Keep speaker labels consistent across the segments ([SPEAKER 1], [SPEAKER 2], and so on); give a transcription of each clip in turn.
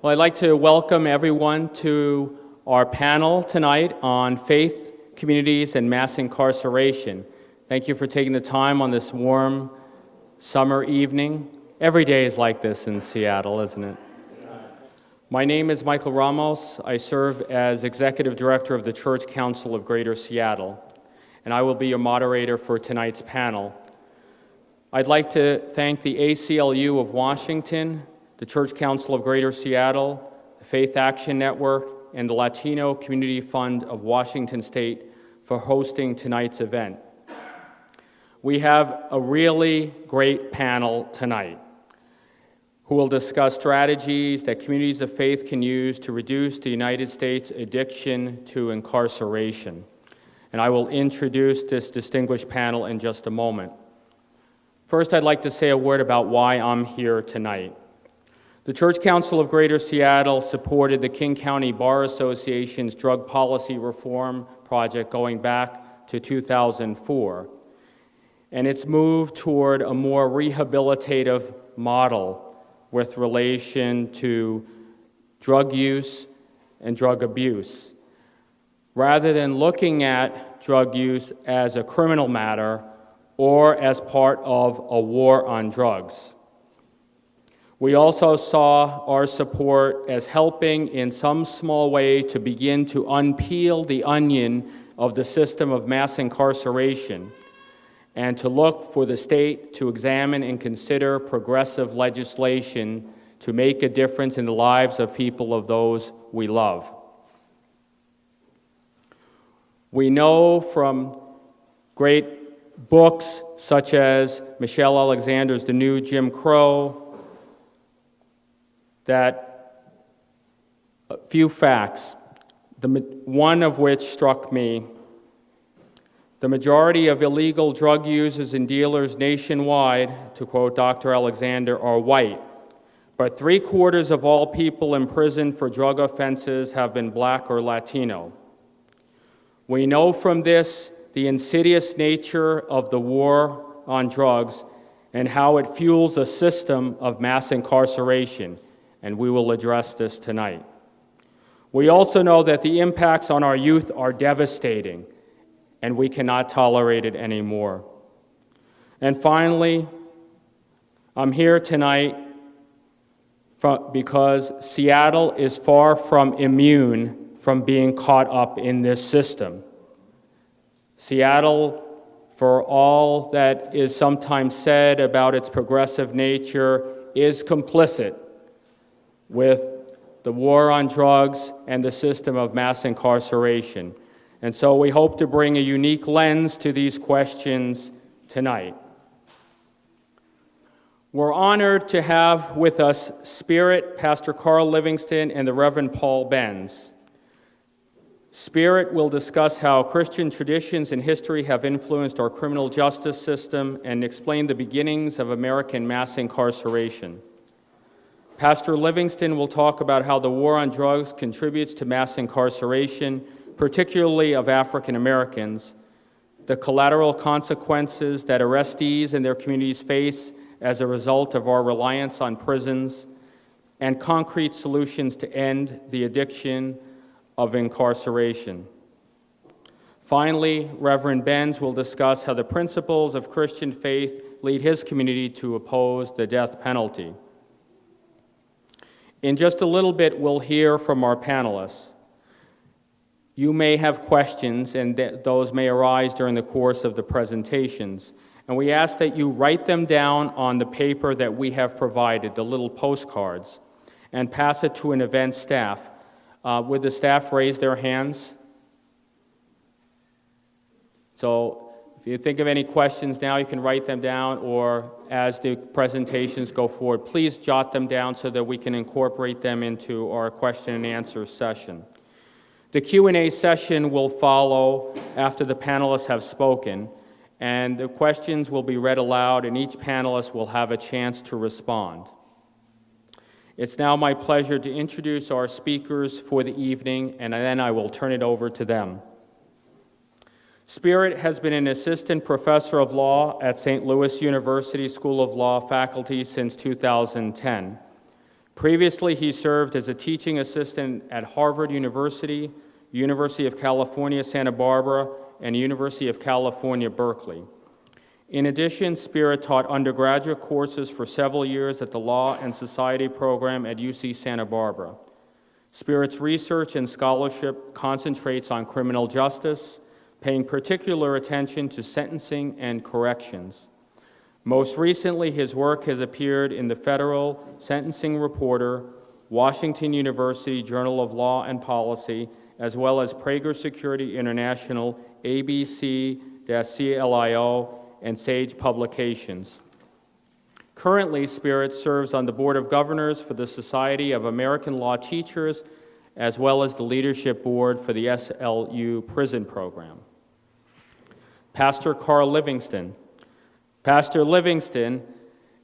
[SPEAKER 1] Well, I'd like to welcome everyone to our panel tonight on faith, communities, and mass incarceration. Thank you for taking the time on this warm summer evening. Every day is like this in Seattle, isn't it? My name is Michael Ramos. I serve as Executive Director of the Church Council of Greater Seattle, and I will be your moderator for tonight's panel. I'd like to thank the ACLU of Washington, the Church Council of Greater Seattle, the Faith Action Network, and the Latino Community Fund of Washington State for hosting tonight's event. We have a really great panel tonight who will discuss strategies that communities of faith can use to reduce the United States' addiction to incarceration. And I will introduce this distinguished panel in just a moment. First, I'd like to say a word about why I'm here tonight. The Church Council of Greater Seattle supported the King County Bar Association's drug policy reform project going back to 2004, and its move toward a more rehabilitative model with relation to drug use and drug abuse. Rather than looking at drug use as a criminal matter or as part of a war on drugs. We also saw our support as helping in some small way to begin to unpeel the onion of the system of mass incarceration and to look for the state to examine and consider progressive legislation to make a difference in the lives of people of those we love. We know from great books such as Michelle Alexander's The New Jim Crow that a few facts, one of which struck me. The majority of illegal drug users and dealers nationwide, to quote Dr. Alexander, are white, but 3/4 of all people imprisoned for drug offenses have been Black or Latino. We know from this the insidious nature of the war on drugs and how it fuels a system of mass incarceration, and we will address this tonight. We also know that the impacts on our youth are devastating, and we cannot tolerate it anymore. And finally, I'm here tonight because Seattle is far from immune from being caught up in this system. Seattle, for all that is sometimes said about its progressive nature, is complicit with the war on drugs and the system of mass incarceration. And so we hope to bring a unique lens to these questions tonight. We're honored to have with us SpearIt, Pastor Carl Livingston, and the Reverend Paul Benz. SpearIt will discuss how Christian traditions and history have influenced our criminal justice system and explain the beginnings of American mass incarceration. Pastor Livingston will talk about how the war on drugs contributes to mass incarceration, particularly of African Americans, the collateral consequences that arrestees and their communities face as a result of our reliance on prisons, and concrete solutions to end the addiction of incarceration. Finally, Reverend Benz will discuss how the principles of Christian faith lead his community to oppose the death penalty. In just a little bit, we'll hear from our panelists. You may have questions, and those may arise during the course of the presentations. And we ask that you write them down on the paper that we have provided, the little postcards, and pass it to an event staff. Would the staff raise their hands? So if you think of any questions now, you can write them down, or as the presentations go forward, please jot them down so that we can incorporate them into our question and answer session. The Q&A session will follow after the panelists have spoken, and the questions will be read aloud, and each panelist will have a chance to respond. It's now my pleasure to introduce our speakers for the evening, and then I will turn it over to them. SpearIt has been an assistant professor of law at St. Louis University School of Law faculty since 2010. Previously, he served as a teaching assistant at Harvard University, University of California, Santa Barbara, and University of California, Berkeley. In addition, SpearIt taught undergraduate courses for several years at the Law and Society program at UC Santa Barbara. SpearIt's research and scholarship concentrates on criminal justice, paying particular attention to sentencing and corrections. Most recently, his work has appeared in the Federal Sentencing Reporter, Washington University Journal of Law and Policy, as well as Prager Security International, ABC-CLIO, and Sage Publications. Currently, SpearIt serves on the Board of Governors for the Society of American Law Teachers, as well as the Leadership Board for the SLU Prison Program. Pastor Carl Livingston. Pastor Livingston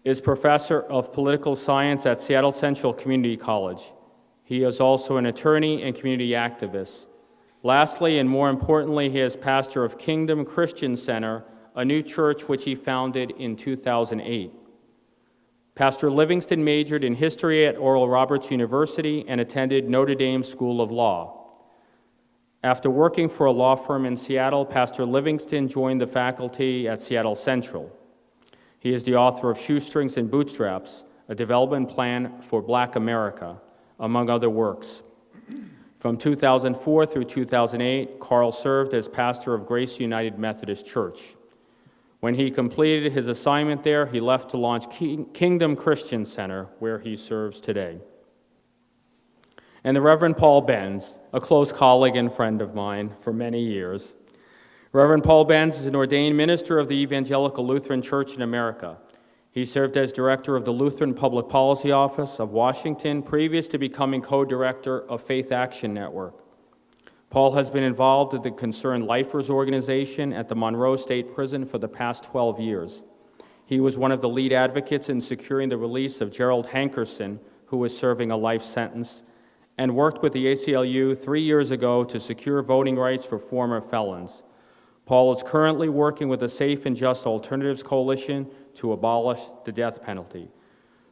[SPEAKER 1] is professor of political science at Seattle Central Community College. He is also an attorney and community activist. Lastly, and more importantly, he is pastor of Kingdom Christian Center, a new church which he founded in 2008. Pastor Livingston majored in history at Oral Roberts University and attended Notre Dame School of Law. After working for a law firm in Seattle, Pastor Livingston joined the faculty at Seattle Central. He is the author of Shoestrings and Bootstraps, a development plan for Black America, among other works. From 2004 through 2008, Carl served as pastor of Grace United Methodist Church. When he completed his assignment there, he left to launch Kingdom Christian Center, where he serves today. And the Reverend Paul Benz, a close colleague and friend of mine for many years. Reverend Paul Benz is an ordained minister of the Evangelical Lutheran Church in America. He served as director of the Lutheran Public Policy Office of Washington, previous to becoming co-director of Faith Action Network. Paul has been involved with the Concerned Lifers organization at the Monroe State Prison for the past 12 years. He was one of the lead advocates in securing the release of Gerald Hankerson, who was serving a life sentence, and worked with the ACLU 3 years ago to secure voting rights for former felons. Paul is currently working with the Safe and Just Alternatives Coalition to abolish the death penalty.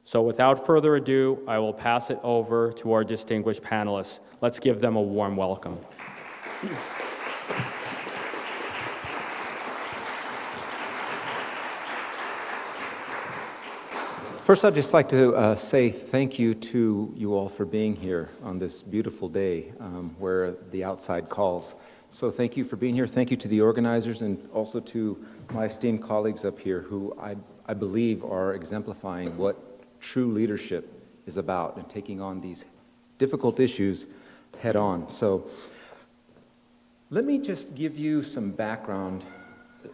[SPEAKER 1] So without further ado, I will pass it over to our distinguished panelists. Let's give them a warm welcome.
[SPEAKER 2] First, I'd just like to say thank you to you all for being here on this beautiful day where the outside calls. So thank you for being here. Thank you to the organizers and also to my esteemed colleagues up here who I believe are exemplifying what true leadership is about and taking on these difficult issues head on. So let me just give you some background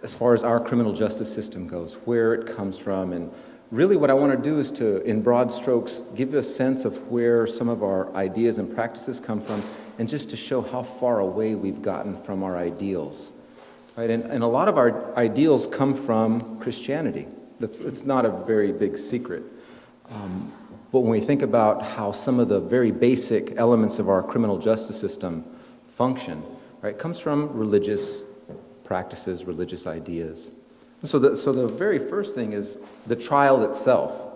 [SPEAKER 2] as far as our criminal justice system goes, where it comes from, and really what I want to do is to, in broad strokes, give a sense of where some of our ideas and practices come from, and just to show how far away we've gotten from our ideals. Right? And a lot of our ideals come from Christianity. It's not a very big secret. But when we think about how some of the very basic elements of our criminal justice system function, right, it comes from religious practices, religious ideas. So the very first thing is the trial itself.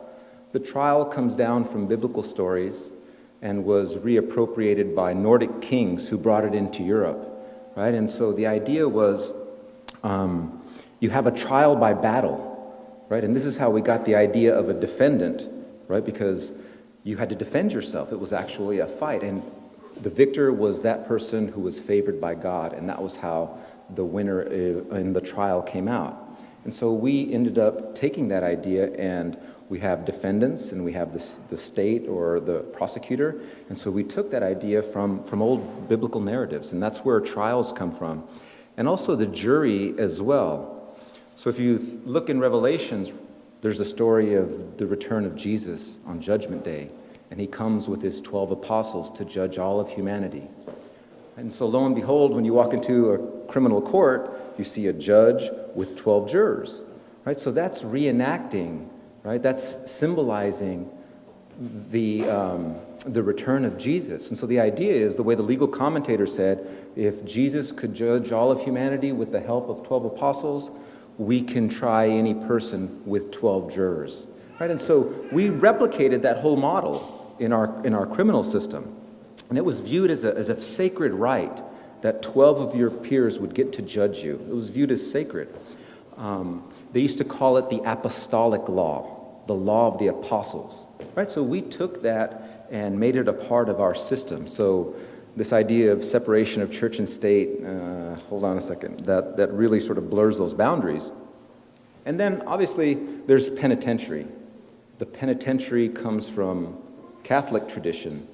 [SPEAKER 2] The trial comes down from biblical stories and was reappropriated by Nordic kings who brought it into Europe, right? And so the idea was you have a trial by battle, right? And this is how we got the idea of a defendant, right? Because you had to defend yourself. It was actually a fight, and the victor was that person who was favored by God, and that was how the winner in the trial came out. And so we ended up taking that idea, and we have defendants, and we have the state or the prosecutor. And so we took that idea from old biblical narratives, and that's where trials come from. And also the jury as well. So if you look in Revelations, there's a story of the return of Jesus on Judgment Day, and he comes with his 12 apostles to judge all of humanity. And so lo and behold, when you walk into a criminal court, you see a judge with 12 jurors, right? So that's reenacting, right? That's symbolizing the return of Jesus. And so the idea is, the way the legal commentator said, if Jesus could judge all of humanity with the help of 12 apostles, we can try any person with 12 jurors, right? And so we replicated that whole model in our criminal system. And it was viewed as a sacred right that 12 of your peers would get to judge you. It was viewed as sacred. They used to call it the apostolic law, the law of the apostles, right? So we took that and made it a part of our system. So this idea of separation of church and state, hold on a second, that really sort of blurs those boundaries. And then obviously there's penitentiary. The penitentiary comes from Catholic tradition,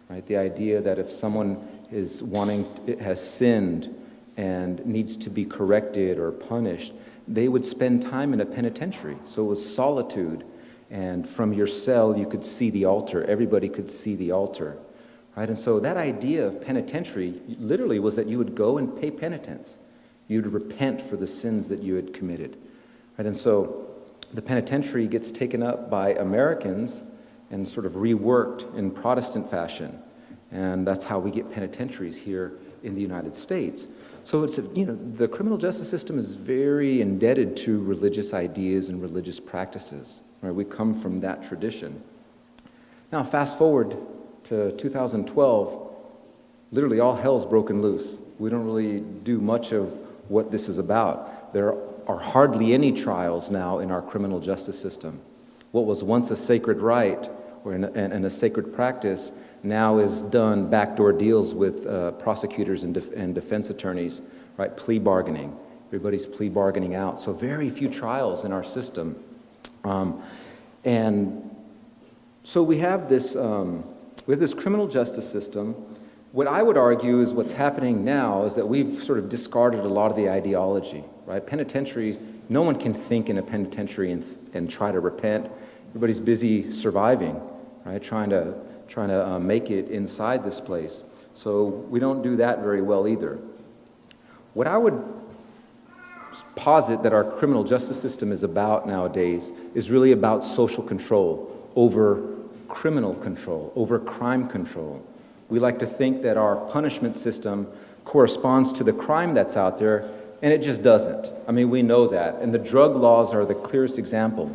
[SPEAKER 2] right? The idea that if someone has sinned and needs to be corrected or punished, they would spend time in a penitentiary. So it was solitude, and from your cell you could see the altar. Everybody could see the altar, right? And so that idea of penitentiary literally was that you would go and pay penitence. You'd repent for the sins that you had committed, right? And so the penitentiary gets taken up by Americans and sort of reworked in Protestant fashion, and that's how we get penitentiaries here in the United States. So it's, the criminal justice system is very indebted to religious ideas and religious practices. Right? We come from that tradition. Now, fast forward to 2012, literally all hell's broken loose. We don't really do much of what this is about. There are hardly any trials now in our criminal justice system. What was once a sacred right and a sacred practice now is done backdoor deals with prosecutors and defense attorneys, right? Plea bargaining. Everybody's plea bargaining out. So very few trials in our system. And so we have this criminal justice system. What I would argue is what's happening now is that we've sort of discarded a lot of the ideology, right? Penitentiaries, no one can think in a penitentiary and try to repent. Everybody's busy surviving, right? Trying to make it inside this place. So we don't do that very well either. What I would posit that our criminal justice system is about nowadays is really about social control over criminal control, over crime control. We like to think that our punishment system corresponds to the crime that's out there, and it just doesn't. I mean, we know that. And the drug laws are the clearest example,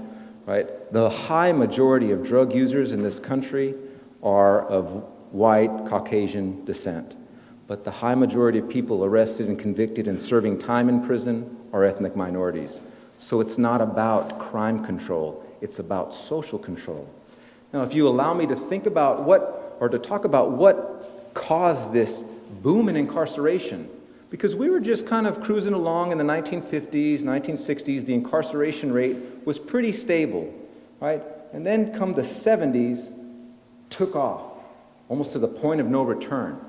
[SPEAKER 2] right? The high majority of drug users in this country are of white, Caucasian descent. But the high majority of people arrested and convicted and serving time in prison are ethnic minorities. So it's not about crime control, it's about social control. Now, if you allow me to think about to talk about what caused this boom in incarceration, because we were just kind of cruising along in the 1950s, 1960s, the incarceration rate was pretty stable, right? And then come the 70s, took off, almost to the point of no return.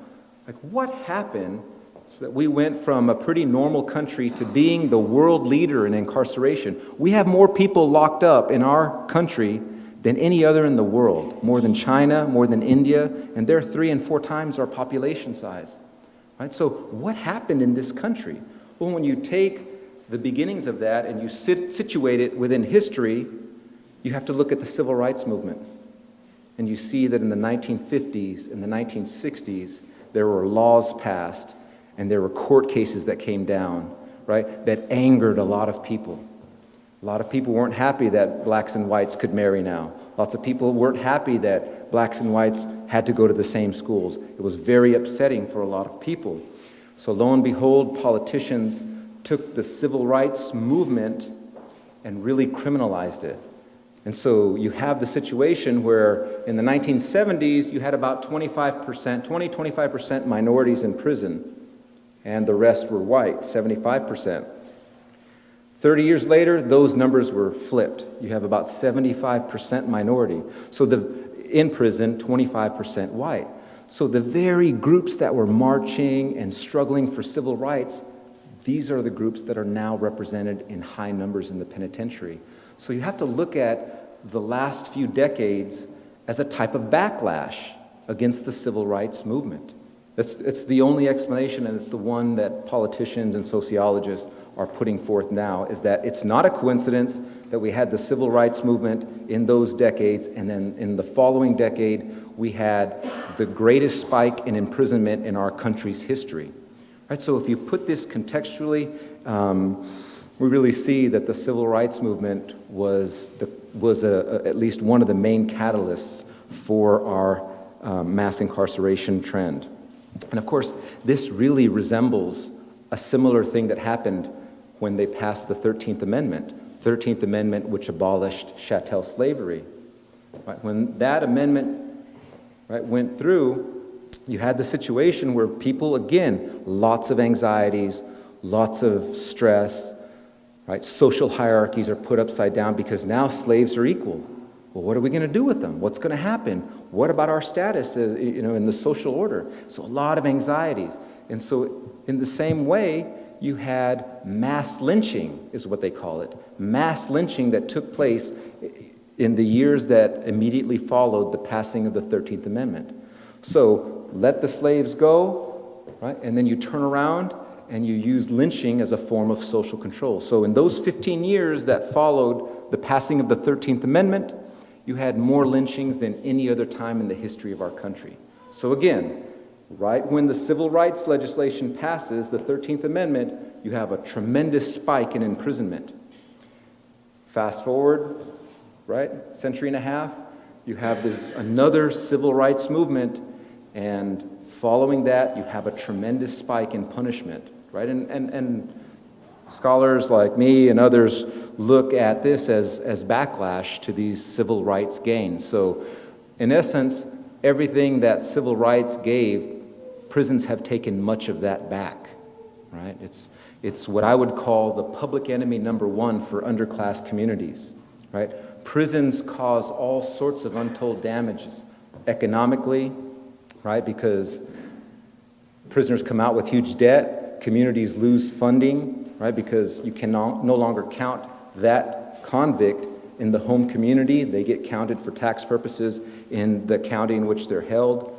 [SPEAKER 2] Like, what happened so that we went from a pretty normal country to being the world leader in incarceration? We have more people locked up in our country than any other in the world, more than China, more than India, and they're 3 and 4 times our population size. Right? So what happened in this country? Well, when you take the beginnings of that and you situate it within history, you have to look at the civil rights movement. And you see that in the 1950s and the 1960s, there were laws passed and there were court cases that came down, right, that angered a lot of people. A lot of people weren't happy that blacks and whites could marry now. Lots of people weren't happy that blacks and whites had to go to the same schools. It was very upsetting for a lot of people. So lo and behold, politicians took the civil rights movement and really criminalized it. And so you have the situation where in the 1970s, you had about 25% minorities in prison, and the rest were white, 75%. 30 years later, those numbers were flipped. You have about 75% minority. So in prison, 25% white. So the very groups that were marching and struggling for civil rights, these are the groups that are now represented in high numbers in the penitentiary. So you have to look at the last few decades as a type of backlash against the civil rights movement. It's the only explanation, and it's the one that politicians and sociologists are putting forth now, is that it's not a coincidence that we had the civil rights movement in those decades, and then in the following decade, we had the greatest spike in imprisonment in our country's history. Right? So if you put this contextually, we really see that the civil rights movement was at least one of the main catalysts for our mass incarceration trend. And of course, this really resembles a similar thing that happened when they passed the 13th Amendment. 13th Amendment, which abolished chattel slavery. Right? When that amendment went through, you had the situation where people, again, lots of anxieties, lots of stress, right? Social hierarchies are put upside down because now slaves are equal. Well, what are we going to do with them? What's going to happen? What about our status, in the social order? So a lot of anxieties. And so in the same way, you had mass lynching, is what they call it. Mass lynching that took place in the years that immediately followed the passing of the 13th Amendment. So let the slaves go, right? And then you turn around and you use lynching as a form of social control. So in those 15 years that followed the passing of the 13th Amendment, you had more lynchings than any other time in the history of our country. So again, right when the civil rights legislation passes, the 13th Amendment, you have a tremendous spike in imprisonment. Fast forward, right, century and a half, you have another civil rights movement, and following that, you have a tremendous spike in punishment, right? And scholars like me and others look at this as backlash to these civil rights gains. So, in essence, everything that civil rights gave, prisons have taken much of that back, right? It's what I would call the public enemy number one for underclass communities, right? Prisons cause all sorts of untold damages, economically, right? Because prisoners come out with huge debt, communities lose funding, right? Because you can no longer count that convict in the home community. They get counted for tax purposes in the county in which they're held.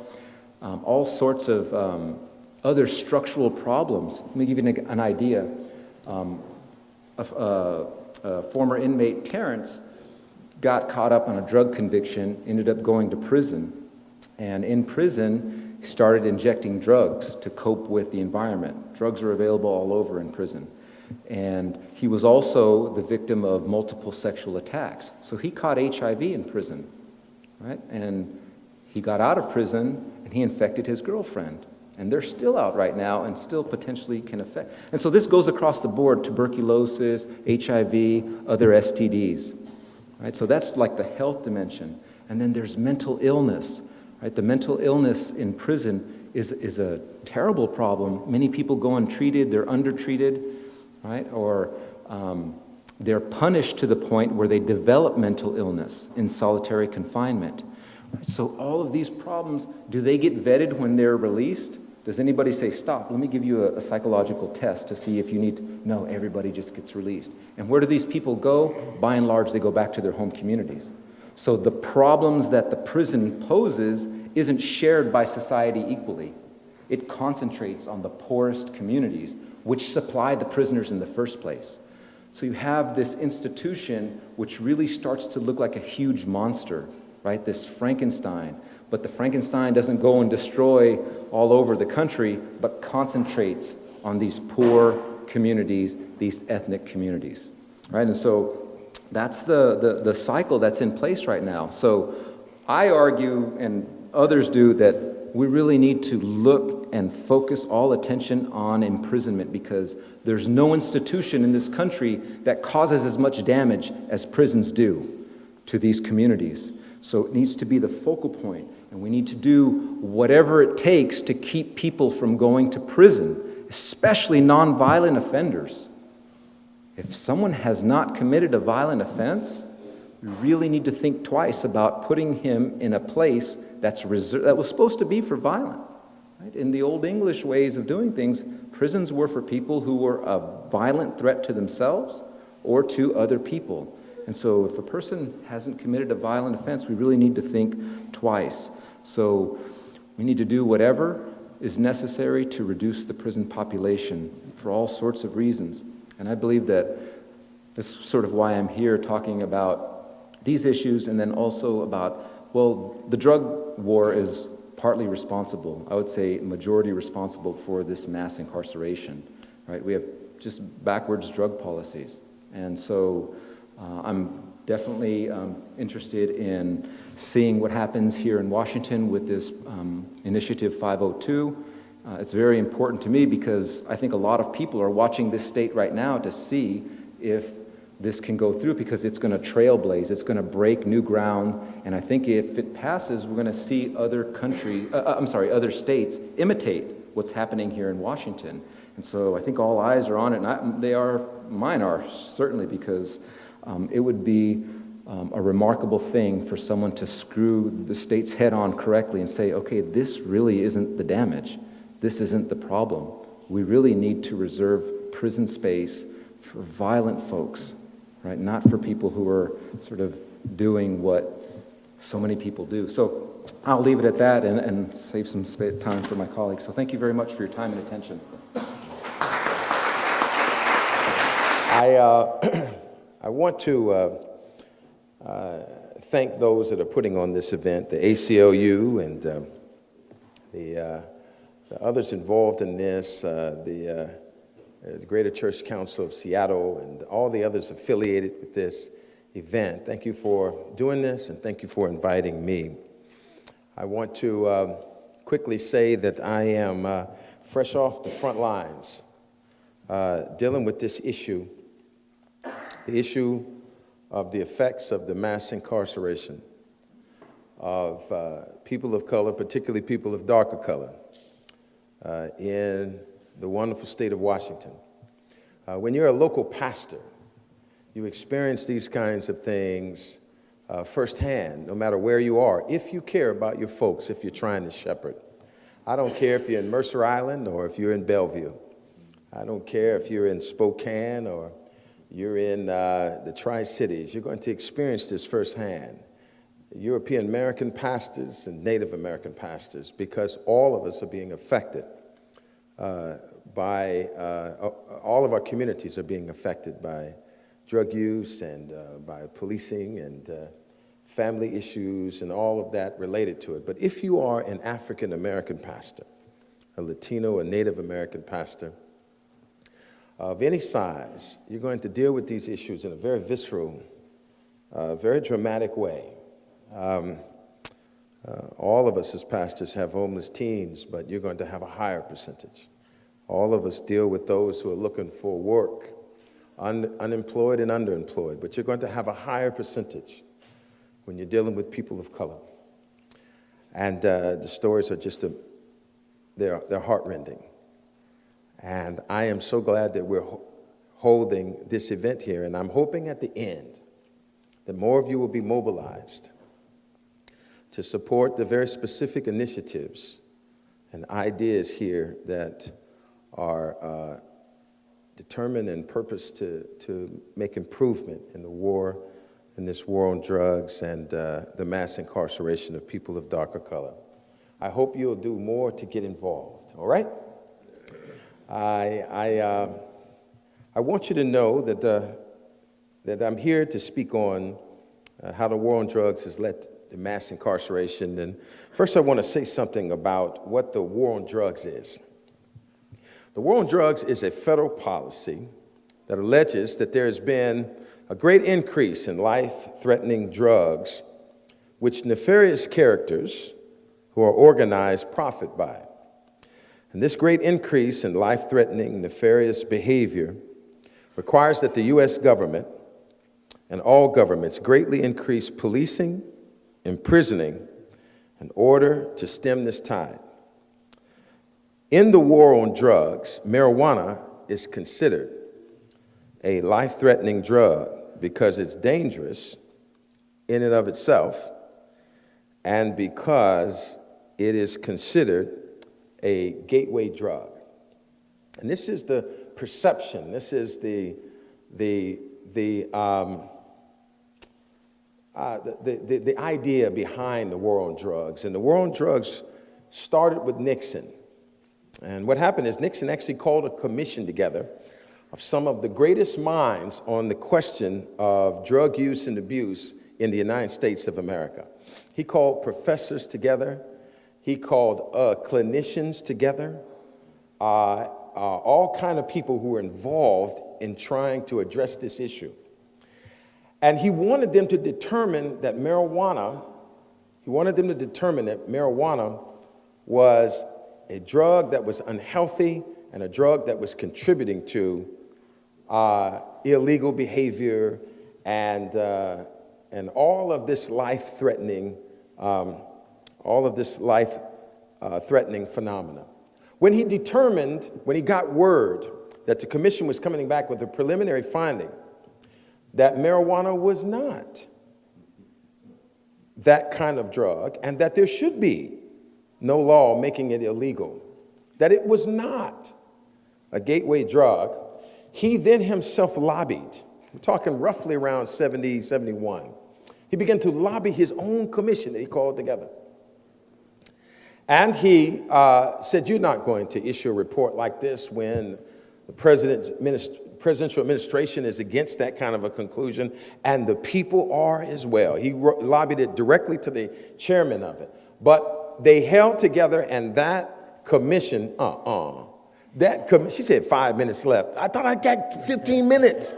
[SPEAKER 2] All sorts of other structural problems. Let me give you an idea. Former inmate Terrence got caught up on a drug conviction, ended up going to prison. And in prison, he started injecting drugs to cope with the environment. Drugs are available all over in prison. And he was also the victim of multiple sexual attacks. So he caught HIV in prison, right? And he got out of prison and he infected his girlfriend. And they're still out right now and still potentially can affect. And so this goes across the board: tuberculosis, HIV, other STDs, right? So that's like the health dimension. And then there's mental illness, right? The mental illness in prison is a terrible problem. Many people go untreated, they're undertreated, right? Or they're punished to the point where they develop mental illness in solitary confinement. Right? So all of these problems, do they get vetted when they're released? Does anybody say, stop, let me give you a psychological test to see if you need to? No, everybody just gets released. And where do these people go? By and large, they go back to their home communities. So the problems that the prison poses isn't shared by society equally. It concentrates on the poorest communities, which supply the prisoners in the first place. So you have this institution which really starts to look like a huge monster, right? This Frankenstein. But the Frankenstein doesn't go and destroy all over the country, but concentrates on these poor communities, these ethnic communities, right? And so that's the cycle that's in place right now. So I argue, and others do, that we really need to look and focus all attention on imprisonment, because there's no institution in this country that causes as much damage as prisons do to these communities. So it needs to be the focal point, and we need to do whatever it takes to keep people from going to prison, especially nonviolent offenders. If someone has not committed a violent offense, we really need to think twice about putting him in a place that was supposed to be for violent. Right? In the old English ways of doing things, prisons were for people who were a violent threat to themselves or to other people. And so if a person hasn't committed a violent offense, we really need to think twice. So we need to do whatever is necessary to reduce the prison population for all sorts of reasons. And I believe that this is sort of why I'm here talking about these issues, and then also about, well, the drug war is partly responsible, I would say majority responsible for this mass incarceration, right? We have just backwards drug policies. And so I'm Definitely interested in seeing what happens here in Washington with this Initiative 502. It's very important to me because I think a lot of people are watching this state right now to see if this can go through, because it's going to trailblaze, it's going to break new ground, and I think if it passes, we're going to see other states imitate what's happening here in Washington. And so I think all eyes are on it, and mine are certainly, because it would be a remarkable thing for someone to screw the state's head on correctly and say, okay, this really isn't the damage. This isn't the problem. We really need to reserve prison space for violent folks, right? Not for people who are sort of doing what so many people do. So I'll leave it at that and save some time for my colleagues. So thank you very much for your time and attention.
[SPEAKER 3] I want to thank those that are putting on this event, the ACLU and the others involved in this, the Greater Church Council of Seattle, and all the others affiliated with this event. Thank you for doing this, and thank you for inviting me. I want to quickly say that I am fresh off the front lines dealing with this issue, the issue of the effects of the mass incarceration of people of color, particularly people of darker color, in the wonderful state of Washington. When you're a local pastor, you experience these kinds of things firsthand, no matter where you are, if you care about your folks, if you're trying to shepherd. I don't care if you're in Mercer Island or if you're in Bellevue. I don't care if you're in Spokane or you're in the Tri-Cities. You're going to experience this firsthand. European American pastors and Native American pastors, because all of us are being affected by, all of our communities are being affected by drug use and by policing and family issues and all of that related to it. But if you are an African American pastor, a Latino, a Native American pastor of any size, you're going to deal with these issues in a very visceral, very dramatic way. All of us as pastors have homeless teens, but you're going to have a higher percentage. All of us deal with those who are looking for work, unemployed and underemployed, but you're going to have a higher percentage when you're dealing with people of color. And the stories are just, they're heartrending. And I am so glad that we're holding this event here, and I'm hoping at the end that more of you will be mobilized to support the very specific initiatives and ideas here that are determined and purposed to make improvement in this war on drugs and the mass incarceration of people of darker color. I hope you'll do more to get involved, all right? I want you to know that I'm here to speak on how the war on drugs has led to mass incarceration. And first I want to say something about what the war on drugs is. The war on drugs is a federal policy that alleges that there has been a great increase in life-threatening drugs, which nefarious characters who are organized profit by. And this great increase in life-threatening, nefarious behavior requires that the U.S. government and all governments greatly increase policing, imprisoning, in order to stem this tide. In the war on drugs, marijuana is considered a life-threatening drug because it's dangerous in and of itself, and because it is considered a gateway drug. And this is the perception, this is the idea behind the war on drugs. And the war on drugs started with Nixon. And what happened is Nixon actually called a commission together of some of the greatest minds on the question of drug use and abuse in the United States of America. He called professors together. He called clinicians together, all kind of people who were involved in trying to address this issue. And he wanted them to determine that marijuana was a drug that was unhealthy and a drug that was contributing to illegal behavior and all of this life-threatening phenomena. When he got word that the commission was coming back with a preliminary finding that marijuana was not that kind of drug and that there should be no law making it illegal, that it was not a gateway drug, he then himself lobbied. We're talking roughly around 70, 71. He began to lobby his own commission that he called together. And he said, you're not going to issue a report like this when the presidential administration is against that kind of a conclusion, and the people are as well. He lobbied it directly to the chairman of it. But they held together, and that commission, she said 5 minutes left. I thought I got 15 minutes.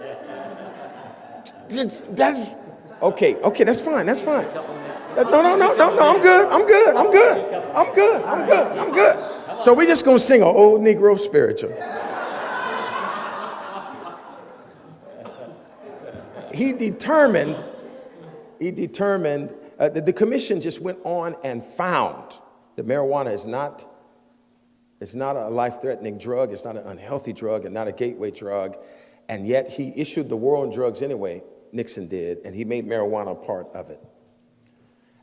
[SPEAKER 3] Okay, that's fine. No, I'm good. So we're just gonna sing an old Negro spiritual. He determined, the commission just went on and found that marijuana is not a life-threatening drug, it's not an unhealthy drug, and not a gateway drug, and yet he issued the war on drugs anyway, Nixon did, and he made marijuana a part of it.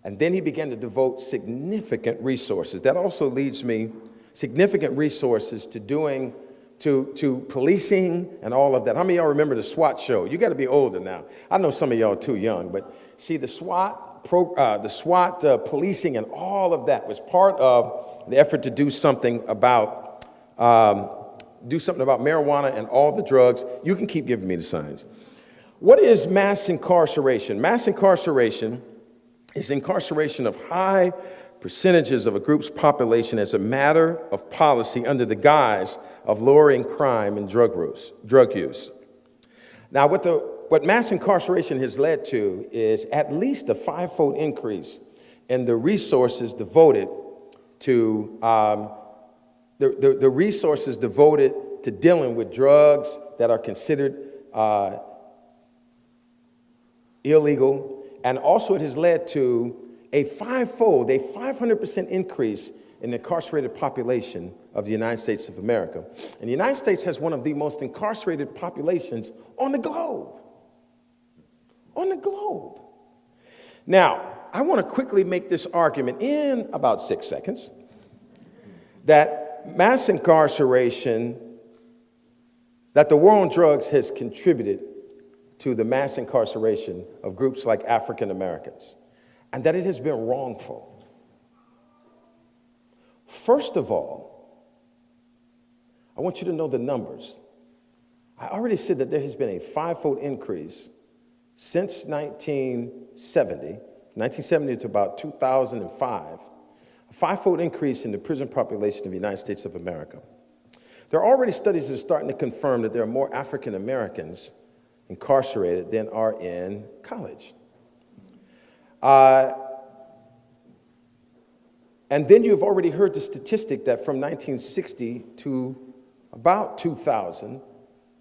[SPEAKER 3] And then he began to devote significant resources. That also leads me, significant resources to policing and all of that. How many of y'all remember the SWAT show? You got to be older now. I know some of y'all too young, but see, the SWAT policing and all of that was part of the effort to do something about marijuana and all the drugs. You can keep giving me the signs. What is mass incarceration? Mass incarceration is incarceration of high percentages of a group's population as a matter of policy under the guise of lowering crime and drug use. Now, what mass incarceration has led to is at least a 5-fold increase in the resources devoted to the resources devoted to dealing with drugs that are considered illegal, and also it has led to a 500% increase in the incarcerated population of the United States of America. And the United States has one of the most incarcerated populations on the globe. On the globe. Now, I want to quickly make this argument in about 6 seconds that mass incarceration, that the war on drugs has contributed to the mass incarceration of groups like African Americans, and that it has been wrongful. First of all, I want you to know the numbers. I already said that there has been a 5-fold increase since 1970 to about 2005, a 5-fold increase in the prison population of the United States of America. There are already studies that are starting to confirm that there are more African Americans incarcerated than are in college. And then you've already heard the statistic that from 1960 to about 2000,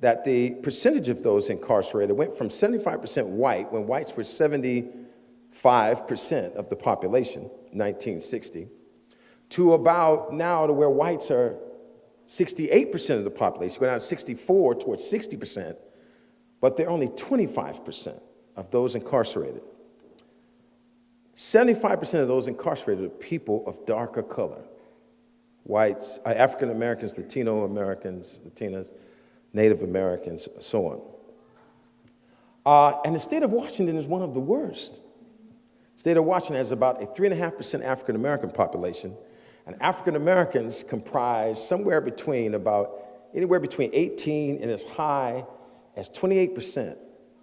[SPEAKER 3] that the percentage of those incarcerated went from 75% white, when whites were 75% of the population, 1960, to about now to where whites are 68% of the population, going down 64 towards 60%, but they're only 25% of those incarcerated. 75% of those incarcerated are people of darker color. Whites, African Americans, Latino Americans, Latinas, Native Americans, so on. And the state of Washington is one of the worst. The state of Washington has about a 3.5% African American population, and African Americans comprise anywhere between 18 and as high as 28%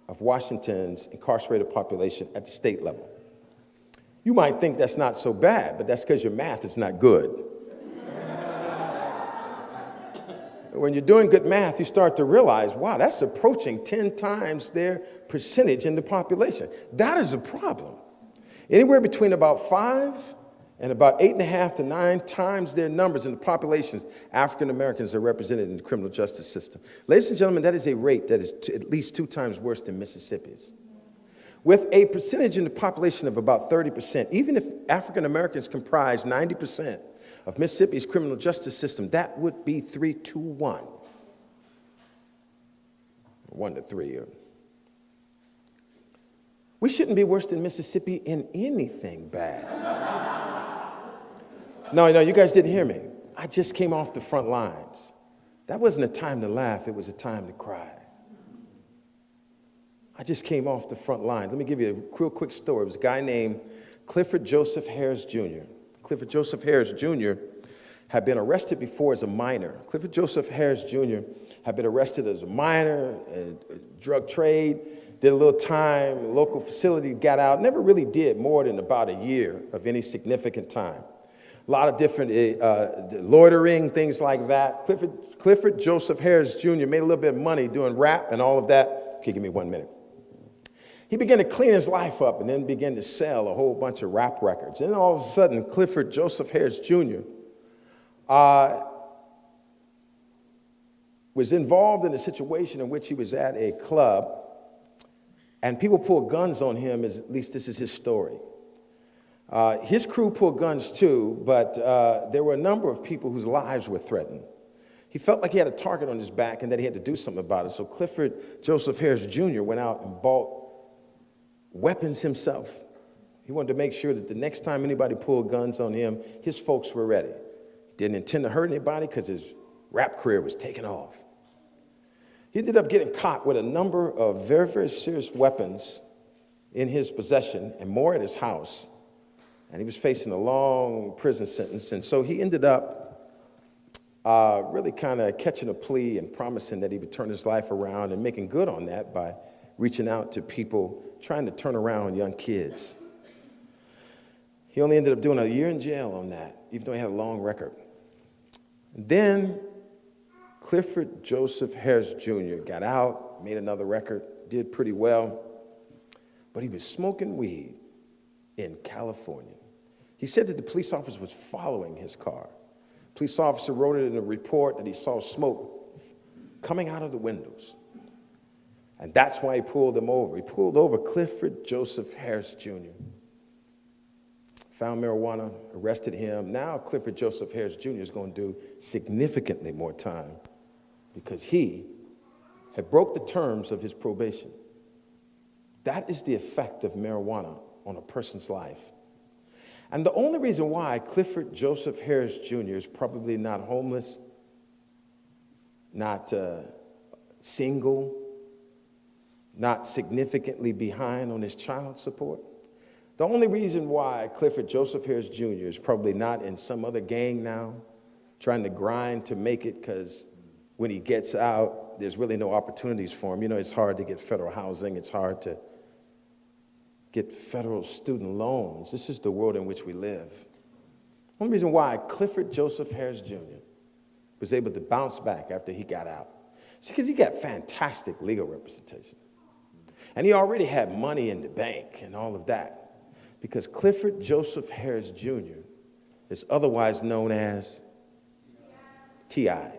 [SPEAKER 3] of Washington's incarcerated population at the state level. You might think that's not so bad, but that's because your math is not good. when you're doing good math, you start to realize, wow, that's approaching 10 times their percentage in the population. That is a problem. Anywhere between about 5 and about 8.5 to 9 times their numbers in the populations, African Americans are represented in the criminal justice system. Ladies and gentlemen, that is a rate that is at least 2 times worse than Mississippi's. With a percentage in the population of about 30%, even if African Americans comprise 90% of Mississippi's criminal justice system, that would be 3-1. 1-3. We shouldn't be worse than Mississippi in anything bad. No, you guys didn't hear me. I just came off the front lines. That wasn't a time to laugh, it was a time to cry. I just came off the front lines. Let me give you a real quick story. It was a guy named Clifford Joseph Harris Jr. Clifford Joseph Harris Jr. had been arrested before as a minor. Clifford Joseph Harris Jr. had been arrested as a minor, drug trade, did a little time, local facility, got out, never really did more than about a year of any significant time. A lot of different loitering, things like that. Clifford Joseph Harris Jr. made a little bit of money doing rap and all of that. Okay, give me 1 minute. He began to clean his life up and then began to sell a whole bunch of rap records. And then all of a sudden, Clifford Joseph Harris Jr. Was involved in a situation in which he was at a club, and people pulled guns on him, at least this is his story. His crew pulled guns too, but there were a number of people whose lives were threatened. He felt like he had a target on his back and that he had to do something about it. So Clifford Joseph Harris Jr. went out and bought weapons himself. He wanted to make sure that the next time anybody pulled guns on him, his folks were ready. He didn't intend to hurt anybody because his rap career was taking off. He ended up getting caught with a number of very, very serious weapons in his possession and more at his house. And he was facing a long prison sentence. And so he ended up really kind of catching a plea and promising that he would turn his life around and making good on that by reaching out to people trying to turn around young kids. He only ended up doing a year in jail on that, even though he had a long record. And then Clifford Joseph Harris Jr. got out, made another record, did pretty well, but he was smoking weed in California. He said that the police officer was following his car. Police officer wrote it in a report that he saw smoke coming out of the windows. And that's why he pulled him over. He pulled over Clifford Joseph Harris Jr. Found marijuana, arrested him. Now Clifford Joseph Harris Jr. is going to do significantly more time because he had broke the terms of his probation. That is the effect of marijuana on a person's life. And the only reason why Clifford Joseph Harris Jr. is probably not homeless, not single, not significantly behind on his child support. The only reason why Clifford Joseph Harris Jr. is probably not in some other gang now, trying to grind to make it, because when he gets out, there's really no opportunities for him. You know, it's hard to get federal housing. It's hard to get federal student loans. This is the world in which we live. The only reason why Clifford Joseph Harris Jr. was able to bounce back after he got out is because he got fantastic legal representation. And he already had money in the bank and all of that, because Clifford Joseph Harris Jr. is otherwise known as T.I.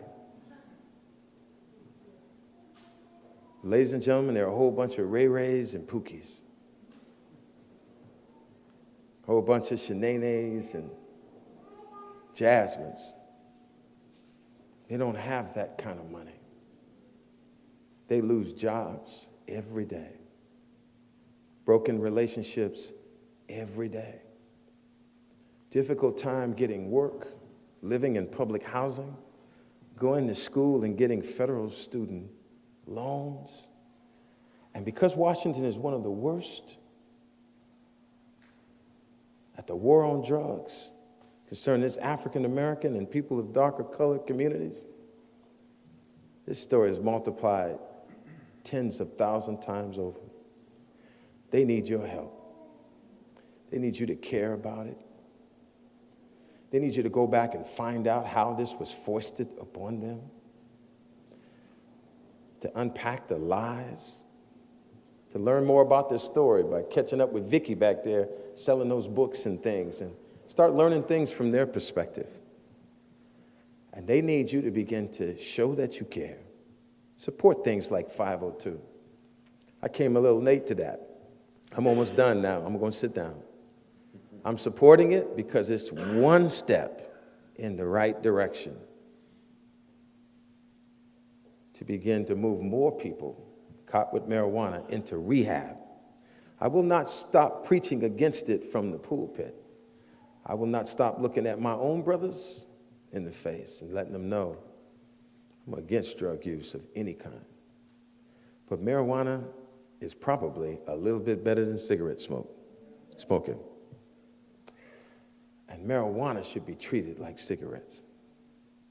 [SPEAKER 3] Ladies and gentlemen, there are a whole bunch of Ray Rays and Pookies, a whole bunch of Shanays and Jasmines. They don't have that kind of money. They lose jobs every day. Broken relationships every day. Difficult time getting work, living in public housing, going to school and getting federal student loans. And because Washington is one of the worst at the war on drugs concerning its African American and people of darker colored communities, this story is multiplied tens of thousands times over. They need your help. They need you to care about it. They need you to go back and find out how this was foisted upon them. to unpack the lies, to learn more about their story by catching up with Vicky back there selling those books and things, and start learning things from their perspective. And they need you to begin to show that you care. Support things like 502. I came a little late to that. I'm almost done now. I'm going to sit down. I'm supporting it because it's one step in the right direction to begin to move more people caught with marijuana into rehab. I will not stop preaching against it from the pulpit. I will not stop looking at my own brothers in the face and letting them know I'm against drug use of any kind. But marijuana is probably a little bit better than cigarette smoking. And marijuana should be treated like cigarettes.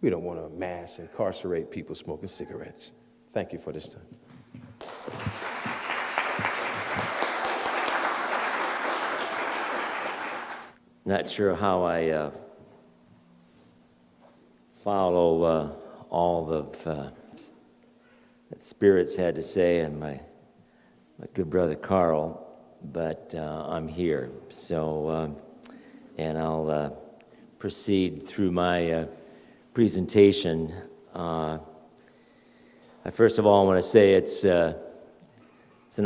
[SPEAKER 3] We don't want to mass incarcerate people smoking cigarettes. Thank you for this time.
[SPEAKER 4] Not sure how I follow all of that SpearIt's had to say, and my good brother Carl, but I'm here. So, and I'll proceed through my presentation. I first of all want to say it's an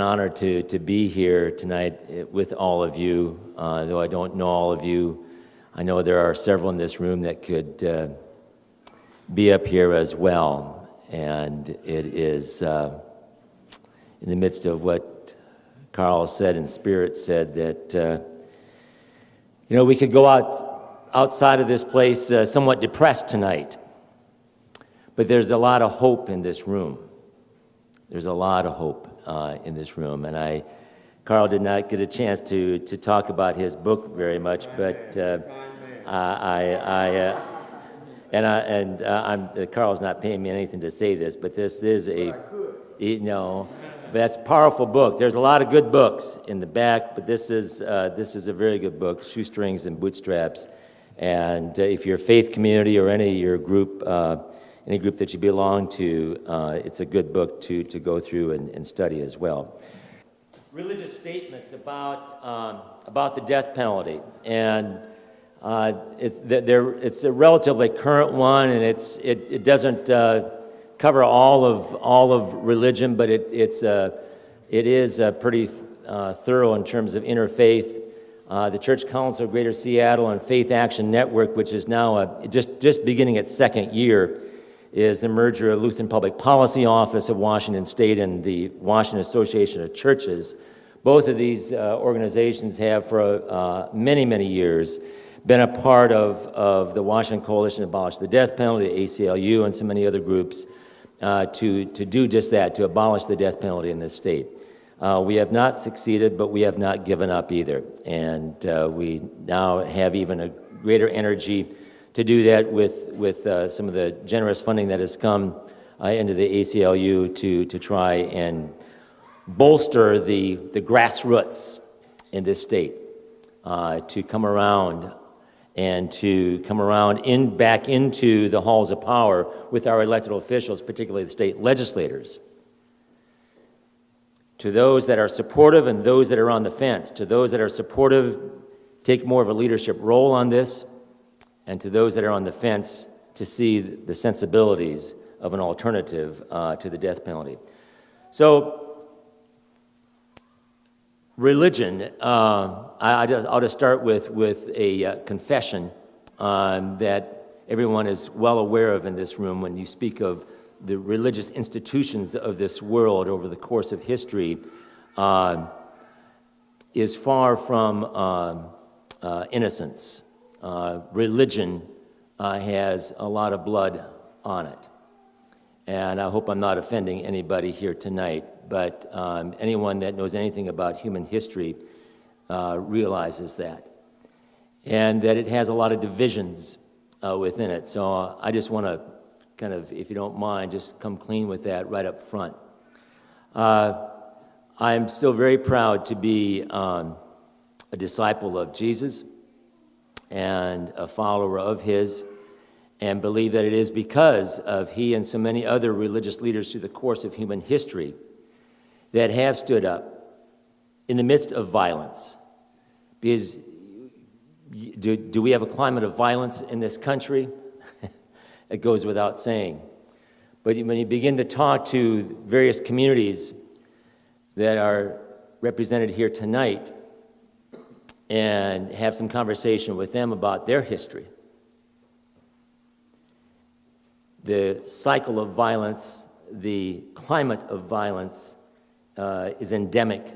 [SPEAKER 4] honor to be here tonight with all of you. Though I don't know all of you, I know there are several in this room that could be up here as well. And it is in the midst of what Carl said and SpearIt said that we could go outside of this place somewhat depressed tonight. But there's a lot of hope in this room. There's a lot of hope in this room. And Carl did not get a chance to talk about his book very much, but Carl's not paying me anything to say this, but this is that's a powerful book. There's a lot of good books in the back, but this is a very good book, Shoestrings and Bootstraps. And if you're a faith community or any of your group, any group that you belong to, it's a good book to go through and study as well. Religious statements about the death penalty, and it's a relatively current one, and it doesn't cover all of religion, but it is pretty thorough in terms of interfaith. The Church Council of Greater Seattle and Faith Action Network, which is now just beginning its second year, is the merger of Lutheran Public Policy Office of Washington State and the Washington Association of Churches. Both of these organizations have for many, many years been a part of the Washington Coalition to Abolish the Death Penalty, the ACLU, and so many other groups to do just that, to abolish the death penalty in this state. We have not succeeded, but we have not given up either. And we now have even a greater energy to do that with some of the generous funding that has come into the ACLU to try and bolster the grassroots in this state, to come around and to come around back into the halls of power with our elected officials, particularly the state legislators. To those that are supportive and those that are on the fence, to those that are supportive, take more of a leadership role on this, and to those that are on the fence, to see the sensibilities of an alternative to the death penalty. So, religion, I'll just start with a confession that everyone is well aware of in this room when you speak of the religious institutions of this world over the course of history, is far from innocence. Religion has a lot of blood on it. And I hope I'm not offending anybody here tonight, but anyone that knows anything about human history realizes that. And that it has a lot of divisions within it. So I just want to kind of, if you don't mind, just come clean with that right up front. I'm still very proud to be a disciple of Jesus and a follower of his, and believe that it is because of he and so many other religious leaders through the course of human history that have stood up in the midst of violence. Because do we have a climate of violence in this country? It goes without saying. But when you begin to talk to various communities that are represented here tonight and have some conversation with them about their history, the cycle of violence, the climate of violence is endemic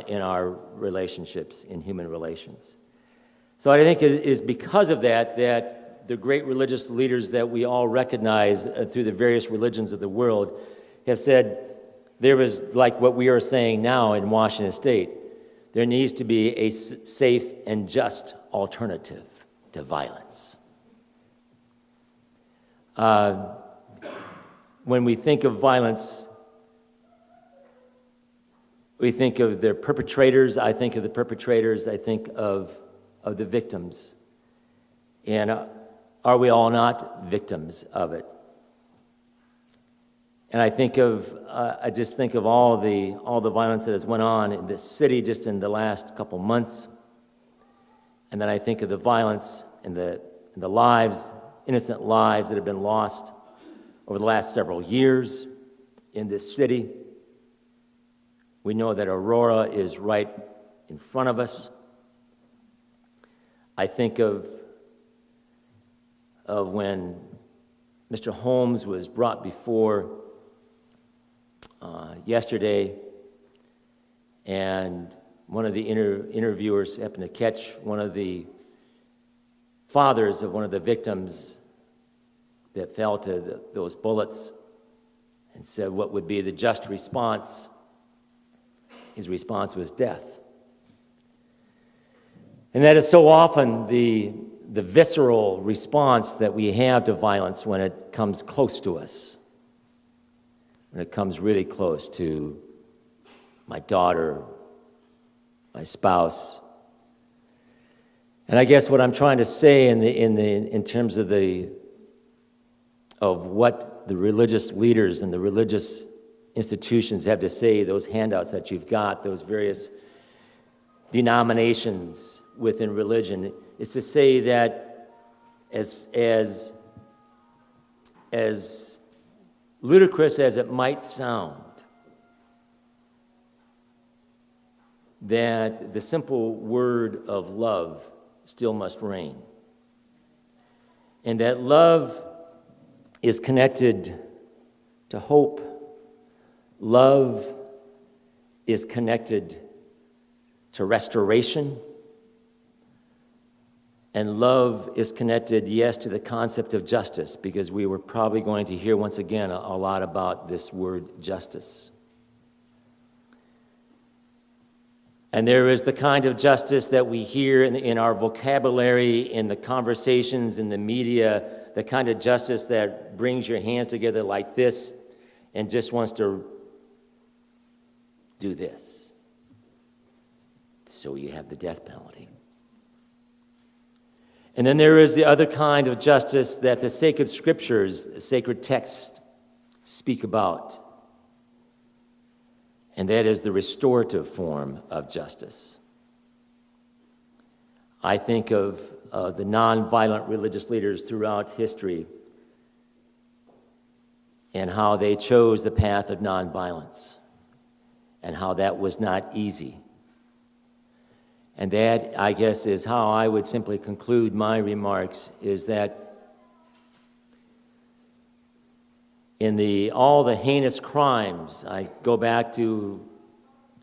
[SPEAKER 4] in our relationships, in human relations. So I think it is because of that the great religious leaders that we all recognize through the various religions of the world have said there is, like what we are saying now in Washington State, there needs to be a safe and just alternative to violence. When we think of violence, we think of the perpetrators. I think of the perpetrators. I think of the victims. And are we all not victims of it? And I just think of all the violence that has went on in this city just in the last couple months. And then I think of the violence and the lives, innocent lives that have been lost over the last several years in this city. We know that Aurora is right in front of us. I think of when Mr. Holmes was brought before yesterday, and one of the interviewers happened to catch one of the fathers of one of the victims that fell to those bullets and said, what would be the just response? His response was death. And that is so often the visceral response that we have to violence when it comes close to us, when it comes really close to my daughter, my spouse. And I guess what I'm trying to say in terms of what the religious leaders and the religious institutions have to say, those handouts that you've got, those various denominations within religion, is to say that as ludicrous as it might sound, that the simple word of love still must reign. And that love is connected to hope. Love is connected to restoration. And love is connected, yes, to the concept of justice, because we were probably going to hear once again a lot about this word justice. And there is the kind of justice that we hear in our vocabulary, in the conversations, in the media, the kind of justice that brings your hands together like this and just wants to do this. So you have the death penalty. And then there is the other kind of justice that the sacred scriptures, the sacred texts speak about. And that is the restorative form of justice. I think of the nonviolent religious leaders throughout history and how they chose the path of nonviolence and how that was not easy. And that, I guess, is how I would simply conclude my remarks, is that in all the heinous crimes, I go back to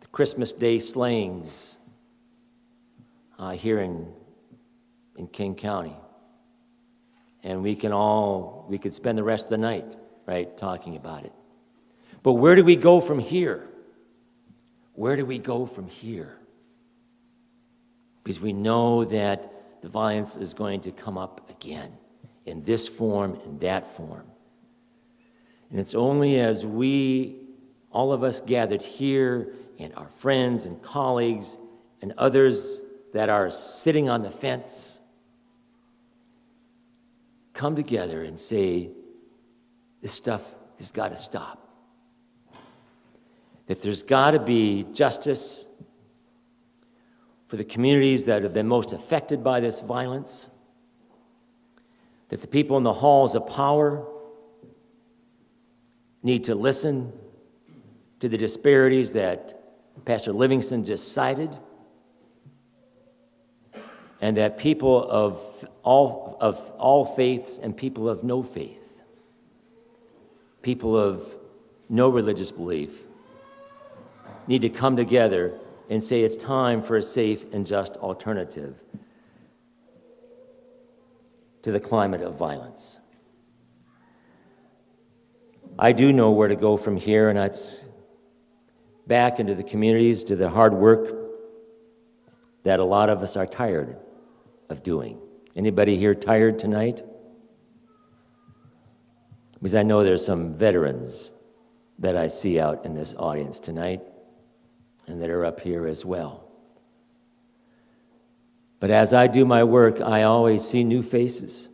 [SPEAKER 4] the Christmas Day slayings here in King County. And we could spend the rest of the night, right, talking about it. But where do we go from here? Where do we go from here? Because we know that the violence is going to come up again in this form, in that form. And it's only as we, all of us gathered here, and our friends and colleagues and others that are sitting on the fence, come together and say, this stuff has got to stop. That there's got to be justice for the communities that have been most affected by this violence. That the people in the halls of power need to listen to the disparities that Pastor Livingston just cited, and that people of all faiths and people of no faith, people of no religious belief, need to come together and say it's time for a safe and just alternative to the climate of violence. I do know where to go from here, and that's back into the communities, to the hard work that a lot of us are tired of doing. Anybody here tired tonight? Because I know there's some veterans that I see out in this audience tonight and that are up here as well. But as I do my work, I always see new faces.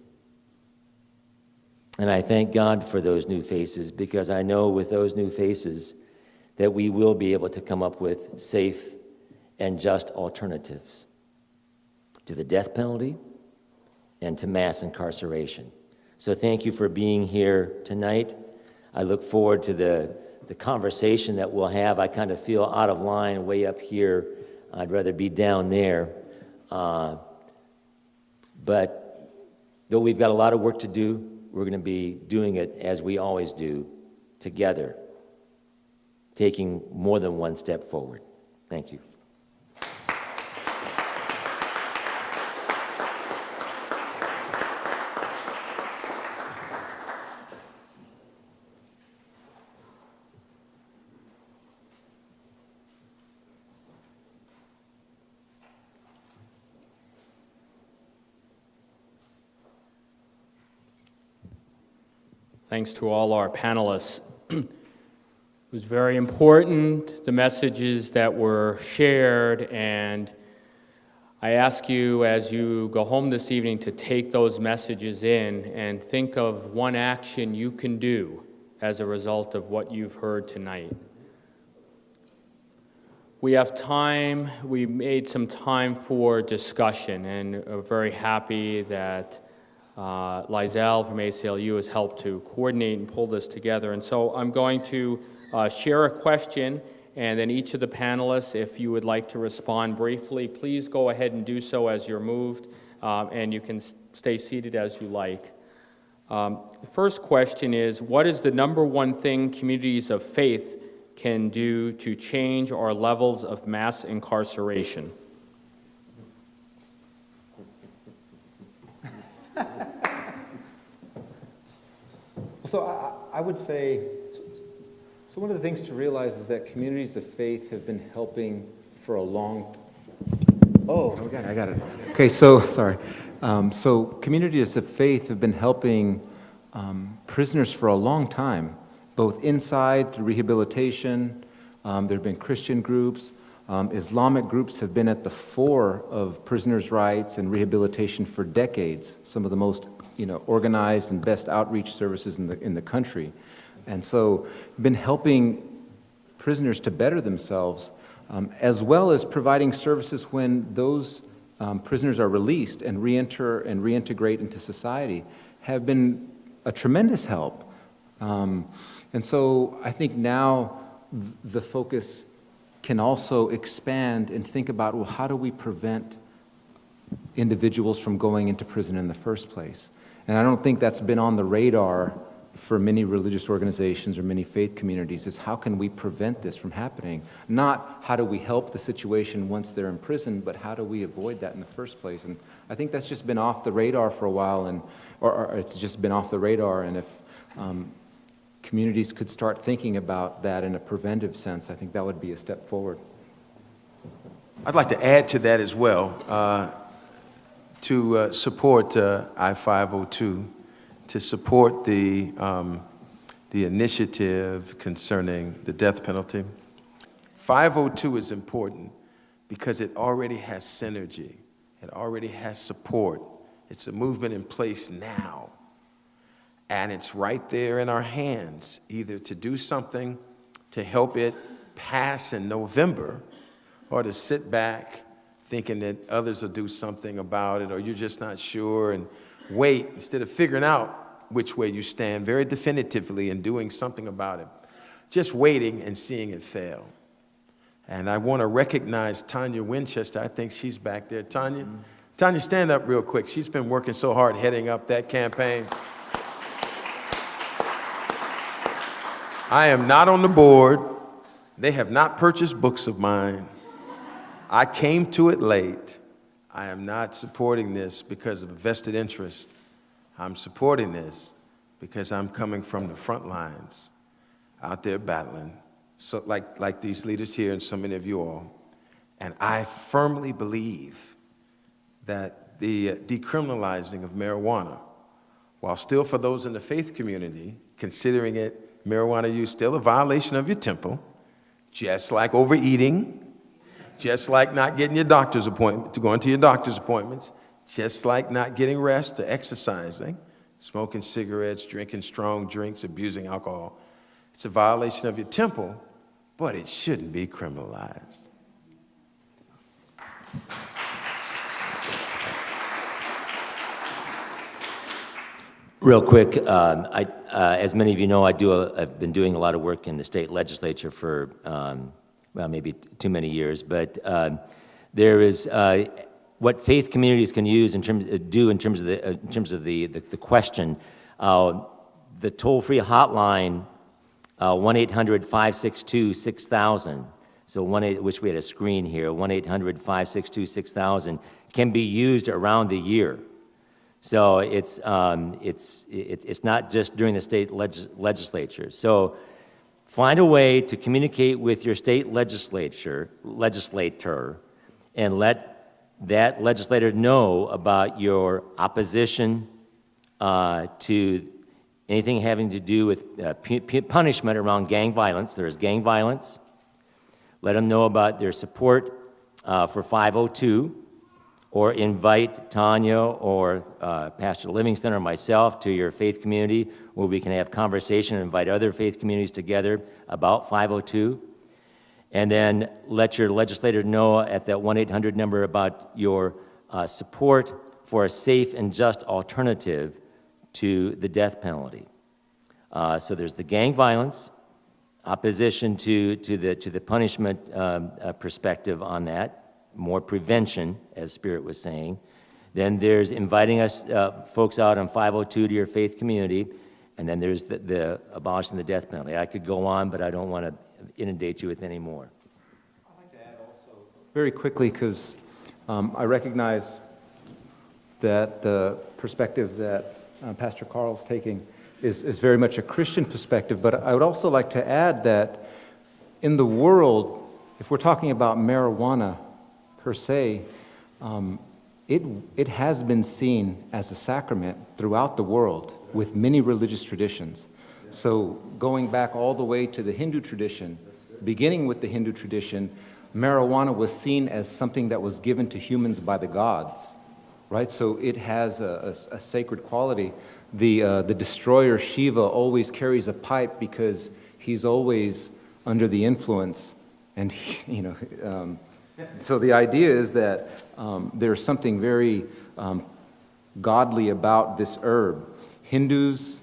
[SPEAKER 4] And I thank God for those new faces, because I know with those new faces that we will be able to come up with safe and just alternatives to the death penalty and to mass incarceration. So thank you for being here tonight. I look forward to the conversation that we'll have. I kind of feel out of line way up here. I'd rather be down there. But though we've got a lot of work to do, we're going to be doing it as we always do, together, taking more than one step forward. Thank you.
[SPEAKER 1] Thanks to all our panelists. It was very important, the messages that were shared, and I ask you as you go home this evening to take those messages in and think of one action you can do as a result of what you've heard tonight. We have time, we made some time for discussion, and are very happy that Lizelle from ACLU has helped to coordinate and pull this together. And so I'm going to share a question, and then each of the panelists, if you would like to respond briefly, please go ahead and do so as you're moved, and you can stay seated as you like. The first question is, what is the number one thing communities of faith can do to change our levels of mass incarceration?
[SPEAKER 2] So I would say, so one of the things to realize is that communities of faith have been helping for a long, I got it. Okay, so, sorry. So communities of faith have been helping prisoners for a long time, both inside through rehabilitation. There have been Christian groups. Islamic groups have been at the fore of prisoners' rights and rehabilitation for decades, some of the most organized and best outreach services in the country. And so been helping prisoners to better themselves, as well as providing services when those prisoners are released and reenter and reintegrate into society, have been a tremendous help. And so I think now the focus can also expand and think about, well, how do we prevent individuals from going into prison in the first place? And I don't think that's been on the radar for many religious organizations or many faith communities, is how can we prevent this from happening? Not how do we help the situation once they're in prison, but how do we avoid that in the first place? And I think that's just been off the radar for a while, or it's just been off the radar, and if communities could start thinking about that in a preventive sense, I think that would be a step forward.
[SPEAKER 3] I'd like to add to that as well, to support I-502, to support the initiative concerning the death penalty. 502 is important because it already has synergy. It already has support. It's a movement in place now And it's right there in our hands, either to do something to help it pass in November, or to sit back thinking that others will do something about it, or you're just not sure, and wait instead of figuring out which way you stand very definitively and doing something about it. Just waiting and seeing it fail. And I want to recognize Tanya Winchester. I think she's back there. Tanya, Tanya, stand up real quick. She's been working so hard heading up that campaign. I am not on the board. They have not purchased books of mine. I came to it late. I am not supporting this because of a vested interest. I'm supporting this because I'm coming from the front lines, out there battling, so like these leaders here and so many of you all. And I firmly believe that the decriminalizing of marijuana, while still for those in the faith community, considering it marijuana use still a violation of your temple, just like overeating, just like not getting your doctor's appointment, to going to your doctor's appointments, just like not getting rest or exercising, smoking cigarettes, drinking strong drinks, abusing alcohol. It's a violation of your temple, but it shouldn't be criminalized.
[SPEAKER 4] Real quick, as many of you know, I've been doing a lot of work in the state legislature for, well, maybe too many years, but there is what faith communities can use in terms of the question. The toll-free hotline, 1-800-562-6000. So wish we had a screen here. 1-800-562-6000 can be used around the year. So it's not just during the state legislature. So find a way to communicate with your state legislator, and let that legislator know about your opposition to anything having to do with punishment around gang violence. There is gang violence. Let them know about their support for 502. Or invite Tanya or Pastor Livingston or myself to your faith community where we can have conversation and invite other faith communities together about 502. And then let your legislator know at that 1-800 number about your support for a safe and just alternative to the death penalty. So there's the gang violence, opposition to the punishment perspective on that, more prevention, as SpearIt was saying. Then there's inviting us folks out on 502 to your faith community, and then there's the abolishing the death penalty. I could go on, but I don't want to inundate you with any more.
[SPEAKER 2] I'd like to add also, very quickly, because I recognize that the perspective that Pastor Carl's taking is very much a Christian perspective, but I would also like to add that in the world, if we're talking about marijuana per se, it has been seen as a sacrament throughout the world with many religious traditions. So going back all the way to the Hindu tradition, beginning with the Hindu tradition, marijuana was seen as something that was given to humans by the gods, right? So it has a sacred quality. The destroyer Shiva always carries a pipe because he's always under the influence, and so the idea is that there's something very godly about this herb. Hindus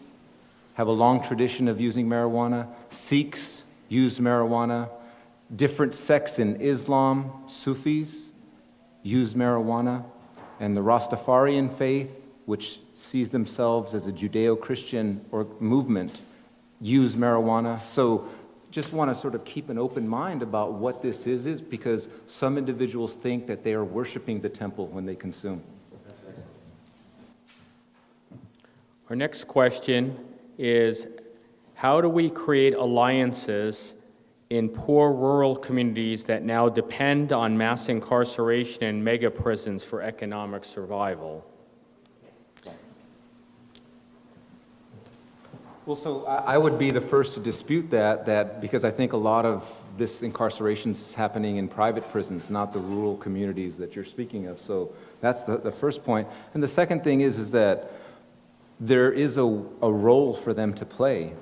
[SPEAKER 2] have a long tradition of using marijuana. Sikhs use marijuana. Different sects in Islam, Sufis, use marijuana. And the Rastafarian faith, which sees themselves as a Judeo-Christian movement, use marijuana. So just want to sort of keep an open mind about what this is because some individuals think that they are worshiping the temple when they consume.
[SPEAKER 1] Our next question is, how do we create alliances in poor rural communities that now depend on mass incarceration and mega prisons for economic survival?
[SPEAKER 2] Well, so I would be the first to dispute that because I think a lot of this incarceration is happening in private prisons, not the rural communities that you're speaking of. So that's the first point. And the second thing is that there is a role for them to play,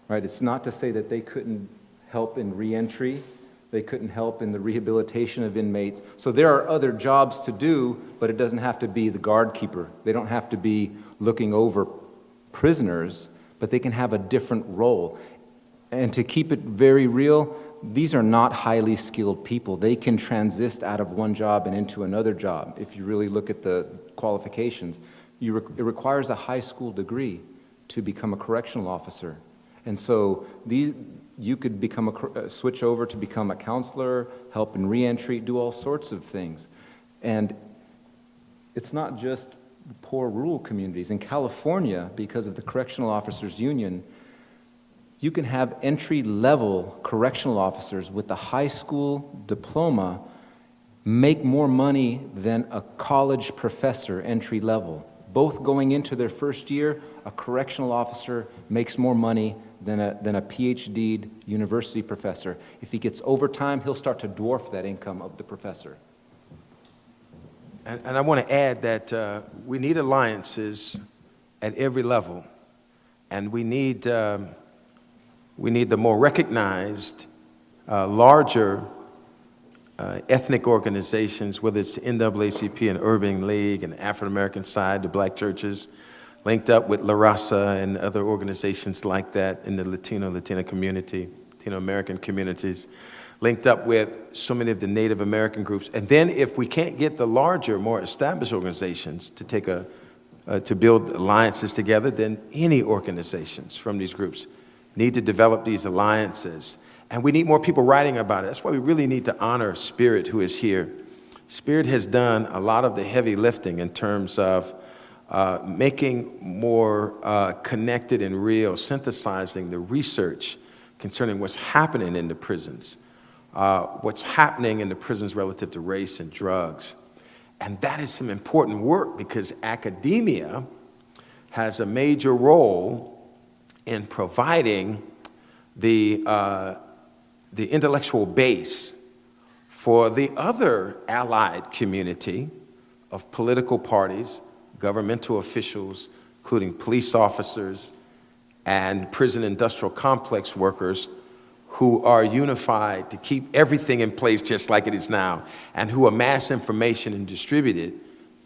[SPEAKER 2] right? It's not to say that they couldn't help in reentry, they couldn't help in the rehabilitation of inmates. So there are other jobs to do, but it doesn't have to be the guard keeper. They don't have to be looking over prisoners, but they can have a different role. And to keep it very real, these are not highly skilled people. They can transit out of one job and into another job. If you really look at the qualifications, it requires a high school degree to become a correctional officer. And so you could switch over to become a counselor, help in reentry, do all sorts of things. And it's not just poor rural communities. In California, because of the Correctional Officers Union, you can have entry-level correctional officers with a high school diploma make more money than a college professor entry-level. Both going into their first year, a correctional officer makes more money than a PhD'd university professor. If he gets overtime, he'll start to dwarf that income of the professor.
[SPEAKER 3] And I want to add that we need alliances at every level, and we need the more recognized, larger ethnic organizations, whether it's the NAACP and Urban League and the African American side, the black churches, linked up with La Raza and other organizations like that in the Latino community, Latino American communities, linked up with so many of the Native American groups. And then if we can't get the larger, more established organizations to take to build alliances together, then any organizations from these groups need to develop these alliances. And we need more people writing about it. That's why we really need to honor SpearIt, who is here. SpearIt has done a lot of the heavy lifting in terms of making more connected and real, synthesizing the research concerning what's happening in the prisons, what's happening in the prisons relative to race and drugs. And that is some important work because academia has a major role in providing the intellectual base for the other allied community of political parties, governmental officials, including police officers and prison industrial complex workers who are unified to keep everything in place just like it is now, and who amass information and distribute it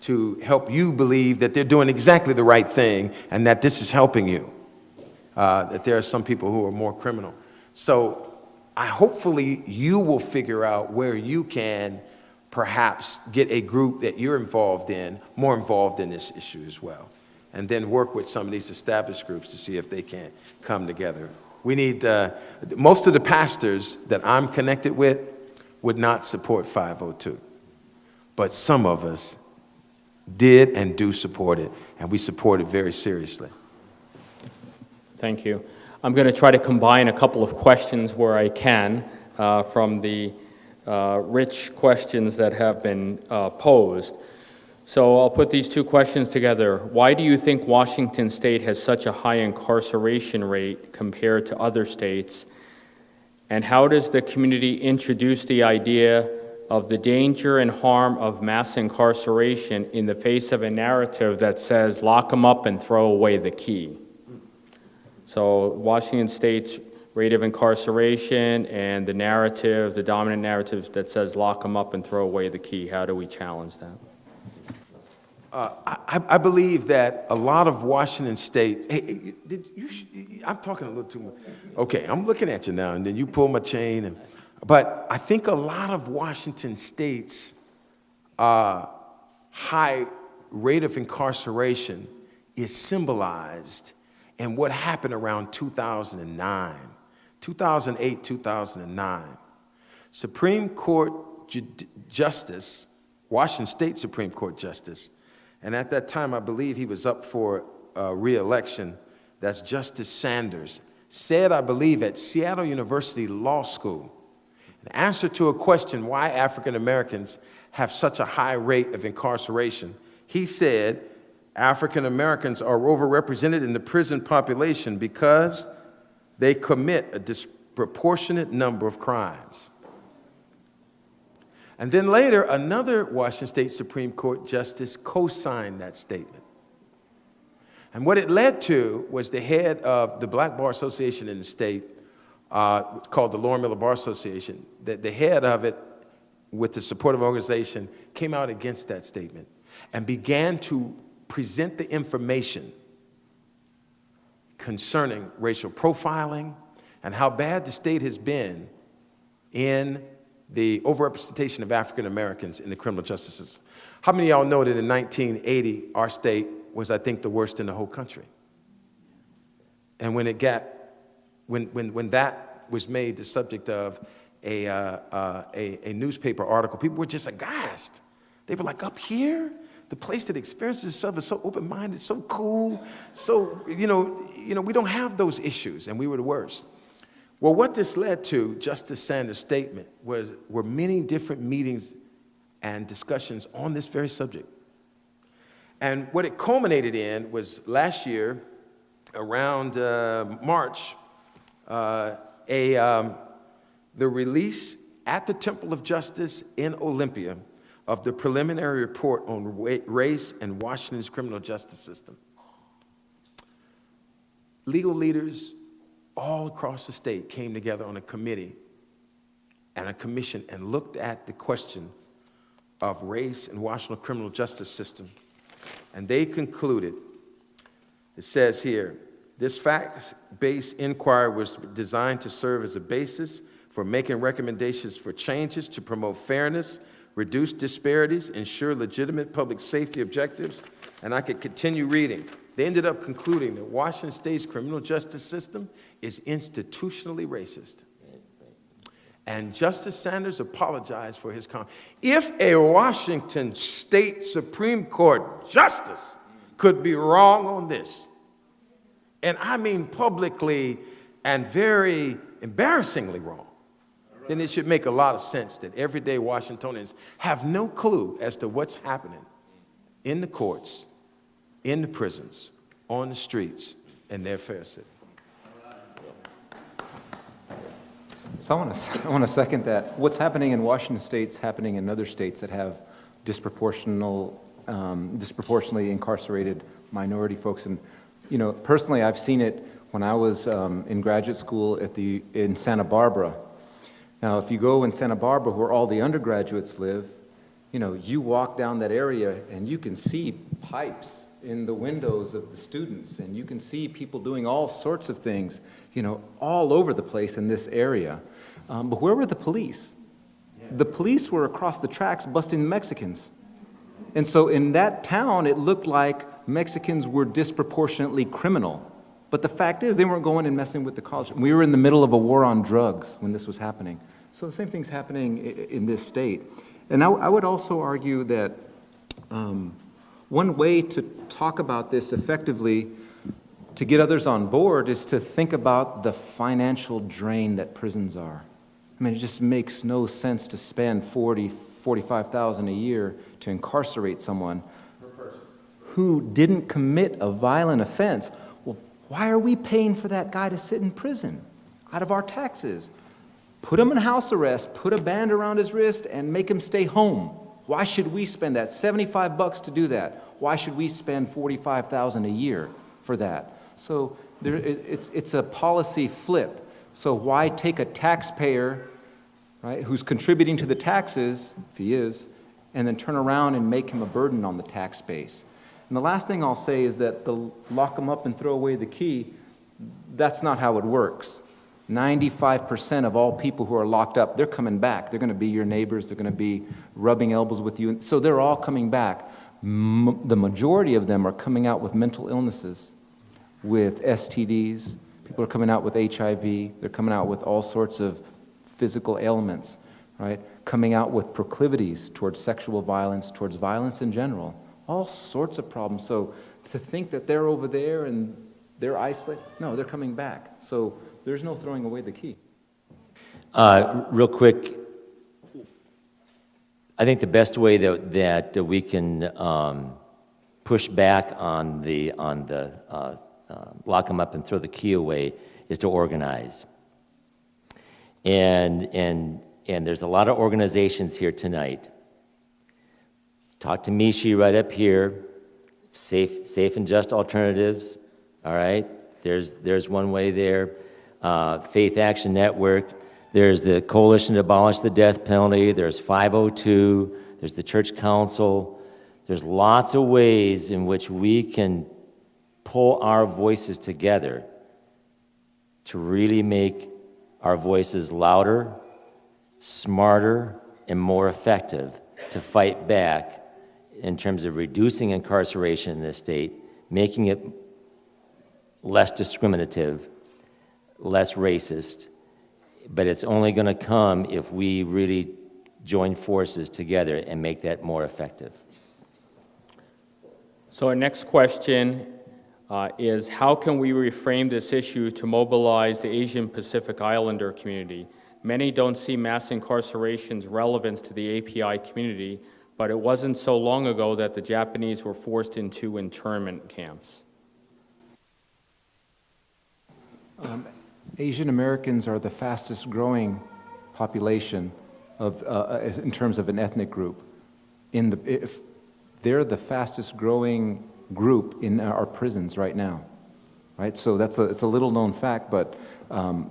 [SPEAKER 3] to help you believe that they're doing exactly the right thing and that this is helping you, that there are some people who are more criminal. So hopefully you will figure out where you can perhaps get a group that you're involved in, more involved in this issue as well, and then work with some of these established groups to see if they can come together. We need, most of the pastors that I'm connected with would not support 502, but some of us did and do support it, and we support it very seriously.
[SPEAKER 1] Thank you. I'm going to try to combine a couple of questions where I can from the rich questions that have been posed. So I'll put these two questions together. Why do you think Washington State has such a high incarceration rate compared to other states? And how does the community introduce the idea of the danger and harm of mass incarceration in the face of a narrative that says, lock them up and throw away the key? So Washington State's rate of incarceration and the narrative, the dominant narrative that says lock them up and throw away the key, how do we challenge that?
[SPEAKER 3] I believe that a lot of Washington State, hey, I'm talking a little too much. Okay, I'm looking at you now, and then you pull my chain. But I think a lot of Washington State's high rate of incarceration is symbolized in what happened around 2009, 2008, 2009. Supreme Court Justice, Washington State Supreme Court Justice, and at that time I believe he was up for re-election, that's Justice Sanders, said, I believe, at Seattle University Law School, in answer to a question why African Americans have such a high rate of incarceration, he said, African Americans are overrepresented in the prison population because they commit a disproportionate number of crimes. And then later, another Washington State Supreme Court justice co-signed that statement. And what it led to was the head of the Black Bar Association in the state, called the Lower Miller Bar Association, the head of it, with the support of organization, came out against that statement and began to present the information concerning racial profiling and how bad the state has been in the overrepresentation of African Americans in the criminal justice system. How many of y'all know that in 1980, our state was, I think, the worst in the whole country? And when that was made the subject of a newspaper article, people were just aghast. They were like, up here, the place that experiences itself is so open-minded, so cool, so, we don't have those issues, and we were the worst. Well, what this led to, Justice Sanders' statement, were many different meetings and discussions on this very subject. And what it culminated in was last year, around March, the release at the Temple of Justice in Olympia of the preliminary report on race and Washington's criminal justice system. Legal leaders all across the state came together on a committee and a commission and looked at the question of race and Washington criminal justice system. And they concluded, it says here, this fact-based inquiry was designed to serve as a basis for making recommendations for changes to promote fairness, reduce disparities, ensure legitimate public safety objectives, and I could continue reading. They ended up concluding that Washington State's criminal justice system is institutionally racist. And Justice Sanders apologized for his comment. If a Washington State Supreme Court justice could be wrong on this, and I mean publicly and very embarrassingly wrong, then it should make a lot of sense that everyday Washingtonians have no clue as to what's happening in the courts, in the prisons, on the streets, in their fair city.
[SPEAKER 2] So I want to second that. What's happening in Washington State's happening in other states that have disproportionately incarcerated minority folks. And, personally, I've seen it when I was in graduate school in Santa Barbara. Now, if you go in Santa Barbara where all the undergraduates live, you walk down that area and you can see pipes in the windows of the students, and you can see people doing all sorts of things, all over the place in this area. But where were the police? The police were across the tracks busting Mexicans. And so in that town, it looked like Mexicans were disproportionately criminal. But the fact is, they weren't going and messing with the college. We were in the middle of a war on drugs when this was happening. So the same thing's happening in this state. And I would also argue that one way to talk about this effectively, to get others on board, is to think about the financial drain that prisons are. I mean, it just makes no sense to spend $45,000 a year to incarcerate someone who didn't commit a violent offense. Well, why are we paying for that guy to sit in prison out of our taxes? Put him in house arrest, put a band around his wrist, and make him stay home. Why should we spend that? $75 to do that. Why should we spend $45,000 a year for that? So it's a policy flip. So why take a taxpayer, right, who's contributing to the taxes, if he is, and then turn around and make him a burden on the tax base? And the last thing I'll say is that the lock them up and throw away the key, that's not how it works. 95% of all people who are locked up, they're coming back. They're going to be your neighbors. They're going to be rubbing elbows with you. So they're all coming back. The majority of them are coming out with mental illnesses, with STDs. People are coming out with HIV. They're coming out with all sorts of physical ailments, right? Coming out with proclivities towards sexual violence, towards violence in general. All sorts of problems. So to think that they're over there and they're isolated, no, they're coming back. So there's no throwing away the key.
[SPEAKER 4] Real quick, I think the best way that we can push back on the lock them up and throw the key away is to organize. And there's a lot of organizations here tonight. Talk to Mishi right up here. safe and just alternatives, all right? There's one way there. Faith Action Network. There's the Coalition to Abolish the Death Penalty. There's 502. There's the Church Council. There's lots of ways in which we can pull our voices together to really make our voices louder, smarter, and more effective to fight back in terms of reducing incarceration in this state, making it less discriminative, less racist, but it's only going to come if we really join forces together and make that more effective.
[SPEAKER 1] So our next question is, how can we reframe this issue to mobilize the Asian Pacific Islander community? Many don't see mass incarceration's relevance to the API community, but it wasn't so long ago that the Japanese were forced into internment camps.
[SPEAKER 2] Asian Americans are the fastest growing population of, in terms of an ethnic group. They're the fastest growing group in our prisons right now, right? So it's a little known fact, but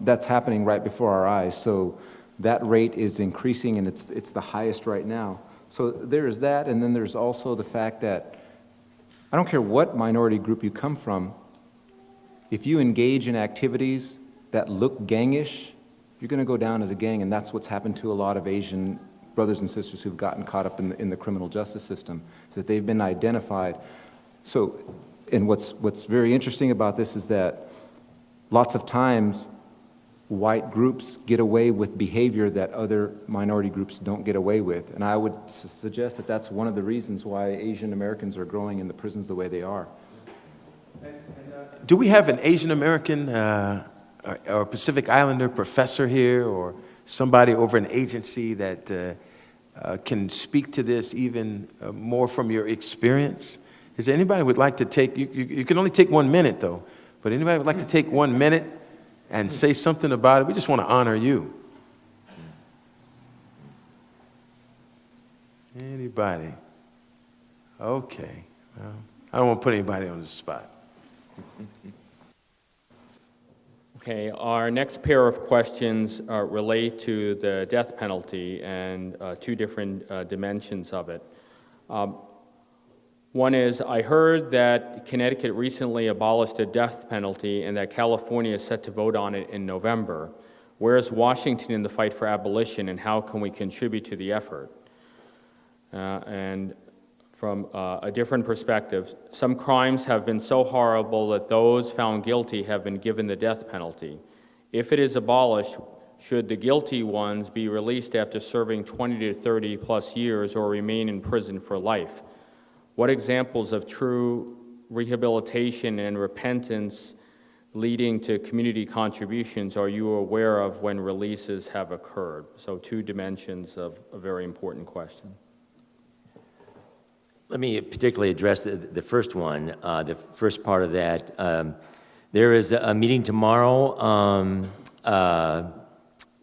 [SPEAKER 2] that's happening right before our eyes. So that rate is increasing, and it's the highest right now. So there's that, and then there's also the fact that I don't care what minority group you come from, if you engage in activities that look gangish, you're going to go down as a gang, and that's what's happened to a lot of Asian brothers and sisters who've gotten caught up in the criminal justice system, is that they've been identified. So, and what's very interesting about this is that lots of times white groups get away with behavior that other minority groups don't get away with, and I would suggest that that's one of the reasons why Asian Americans are growing in the prisons the way they are.
[SPEAKER 3] Do we have an Asian American or Pacific Islander professor here, or somebody over an agency that can speak to this even more from your experience? Is there anybody who would like to take, you can only take 1 minute though, but anybody would like to take 1 minute and say something about it? We just want to honor you. Anybody? Okay. Well, I don't want to put anybody on the spot.
[SPEAKER 1] Okay, our next pair of questions relate to the death penalty and two different dimensions of it. One is, I heard that Connecticut recently abolished the death penalty and that California is set to vote on it in November. Where is Washington in the fight for abolition, and how can we contribute to the effort? And from a different perspective, some crimes have been so horrible that those found guilty have been given the death penalty. If it is abolished, should the guilty ones be released after serving 20 to 30 plus years or remain in prison for life? What examples of true rehabilitation and repentance leading to community contributions are you aware of when releases have occurred? So two dimensions of a very important question.
[SPEAKER 4] Let me particularly address the first one, the first part of that. There is a meeting tomorrow,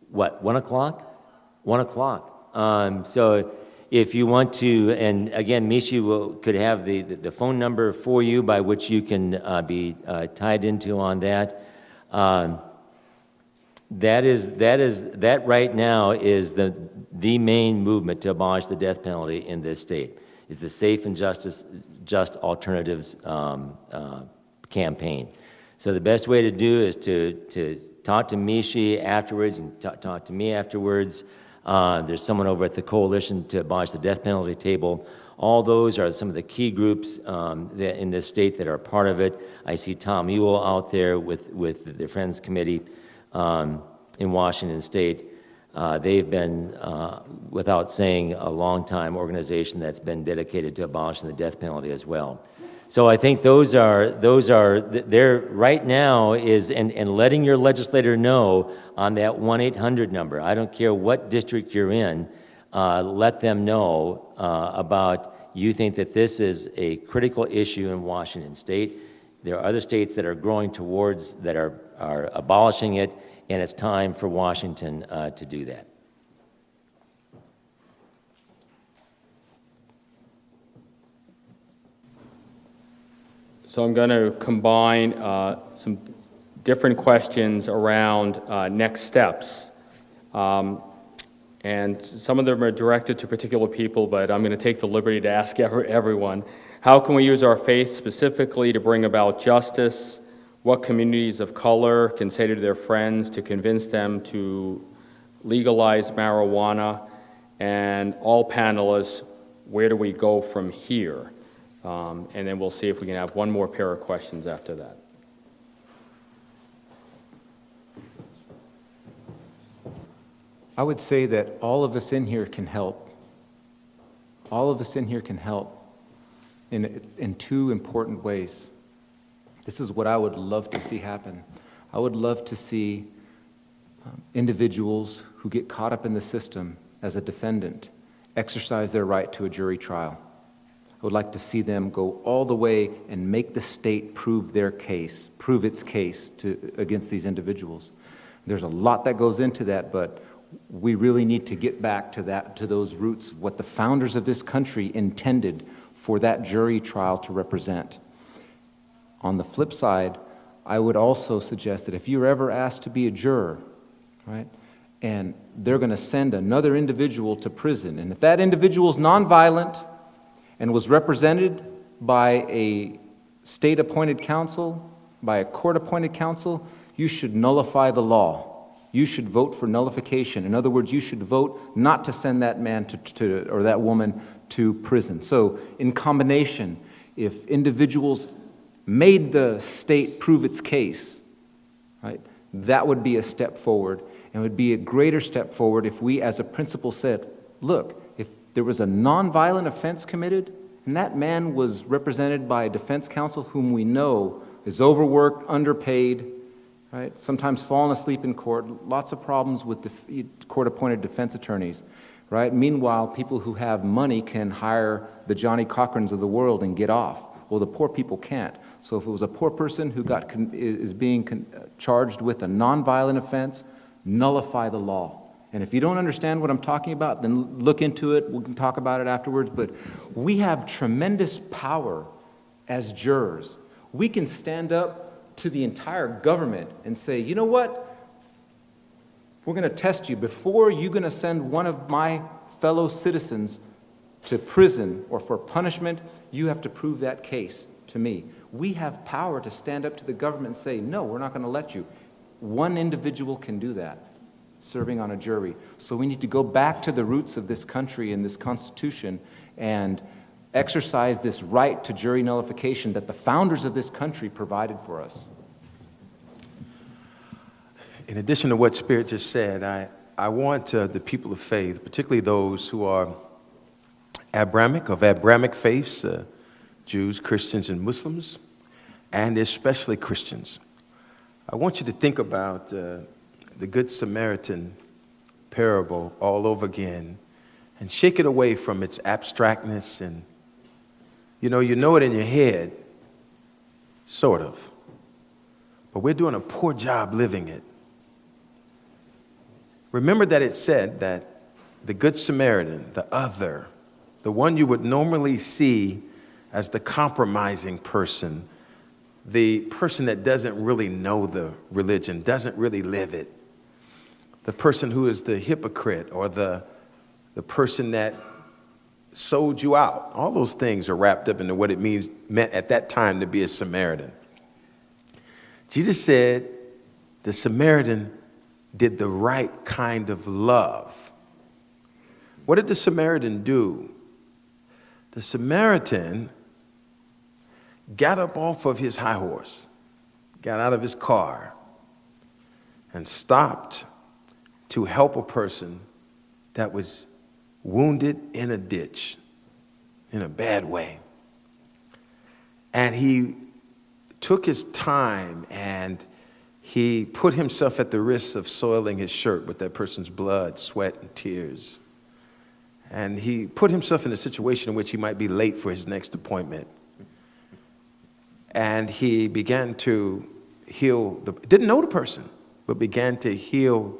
[SPEAKER 4] 1 o'clock? 1 o'clock. So if you want to, and again, Mishi could have the phone number for you by which you can be tied into on that. That right now is the main movement to abolish the death penalty in this state, is the Safe and Just Alternatives campaign. So the best way to do is to talk to Mishi afterwards and talk to me afterwards. There's someone over at the Coalition to Abolish the Death Penalty table. All those are some of the key groups in this state that are part of it. I see Tom Ewell out there with the Friends Committee in Washington State. They've been, without saying, a long-time organization that's been dedicated to abolishing the death penalty as well. So I think those are there right now is, and letting your legislator know on that 1-800 number. I don't care what district you're in, let them know about you think that this is a critical issue in Washington State. There are other states that are growing towards, that are abolishing it, and it's time for Washington to do that.
[SPEAKER 1] So I'm going to combine some different questions around next steps. And some of them are directed to particular people, but I'm going to take the liberty to ask everyone. How can we use our faith specifically to bring about justice? What communities of color can say to their friends to convince them to legalize marijuana? And all panelists, where do we go from here? And then we'll see if we can have one more pair of questions after that.
[SPEAKER 2] I would say that all of us in here can help. All of us in here can help in two important ways. This is what I would love to see happen. I would love to see individuals who get caught up in the system as a defendant exercise their right to a jury trial. I would like to see them go all the way and make the state prove their case, prove its case against these individuals. There's a lot that goes into that, but we really need to get back to those roots, what the founders of this country intended for that jury trial to represent. On the flip side, I would also suggest that if you're ever asked to be a juror, right, and they're going to send another individual to prison, and if that individual is nonviolent and was represented by a state-appointed counsel, by a court-appointed counsel, you should nullify the law. You should vote for nullification. In other words, you should vote not to send that man or that woman to prison. So in combination, if individuals made the state prove its case, right, that would be a step forward, and would be a greater step forward if we as a principle said, look, if there was a nonviolent offense committed, and that man was represented by a defense counsel whom we know is overworked, underpaid, right, sometimes falling asleep in court, lots of problems with court-appointed defense attorneys, right? Meanwhile, people who have money can hire the Johnny Cochrans of the world and get off. Well, the poor people can't. So if it was a poor person who is being charged with a nonviolent offense, nullify the law. And if you don't understand what I'm talking about, then look into it. We can talk about it afterwards. But we have tremendous power as jurors. We can stand up to the entire government and say, you know what? We're going to test you. Before you're going to send one of my fellow citizens to prison or for punishment, you have to prove that case to me. We have power to stand up to the government and say, no, we're not going to let you. One individual can do that, serving on a jury. So we need to go back to the roots of this country and this Constitution and exercise this right to jury nullification that the founders of this country provided for us.
[SPEAKER 3] In addition to what SpearIt just said, I want the people of faith, particularly those who are of Abrahamic faiths, Jews, Christians, and Muslims, and especially Christians. I want you to think about the Good Samaritan parable all over again and shake it away from its abstractness and you know it in your head, sort of. But we're doing a poor job living it. Remember that it said that the Good Samaritan, the other, the one you would normally see as the compromising person, the person that doesn't really know the religion, doesn't really live it, the person who is the hypocrite or the person that sold you out. All those things are wrapped up into what it meant at that time to be a Samaritan. Jesus said the Samaritan did the right kind of love. What did the Samaritan do? The Samaritan got up off of his high horse, got out of his car, and stopped to help a person that was wounded in a ditch in a bad way. And he took his time and he put himself at the risk of soiling his shirt with that person's blood, sweat, and tears. And he put himself in a situation in which he might be late for his next appointment. And he began to heal didn't know the person, but began to heal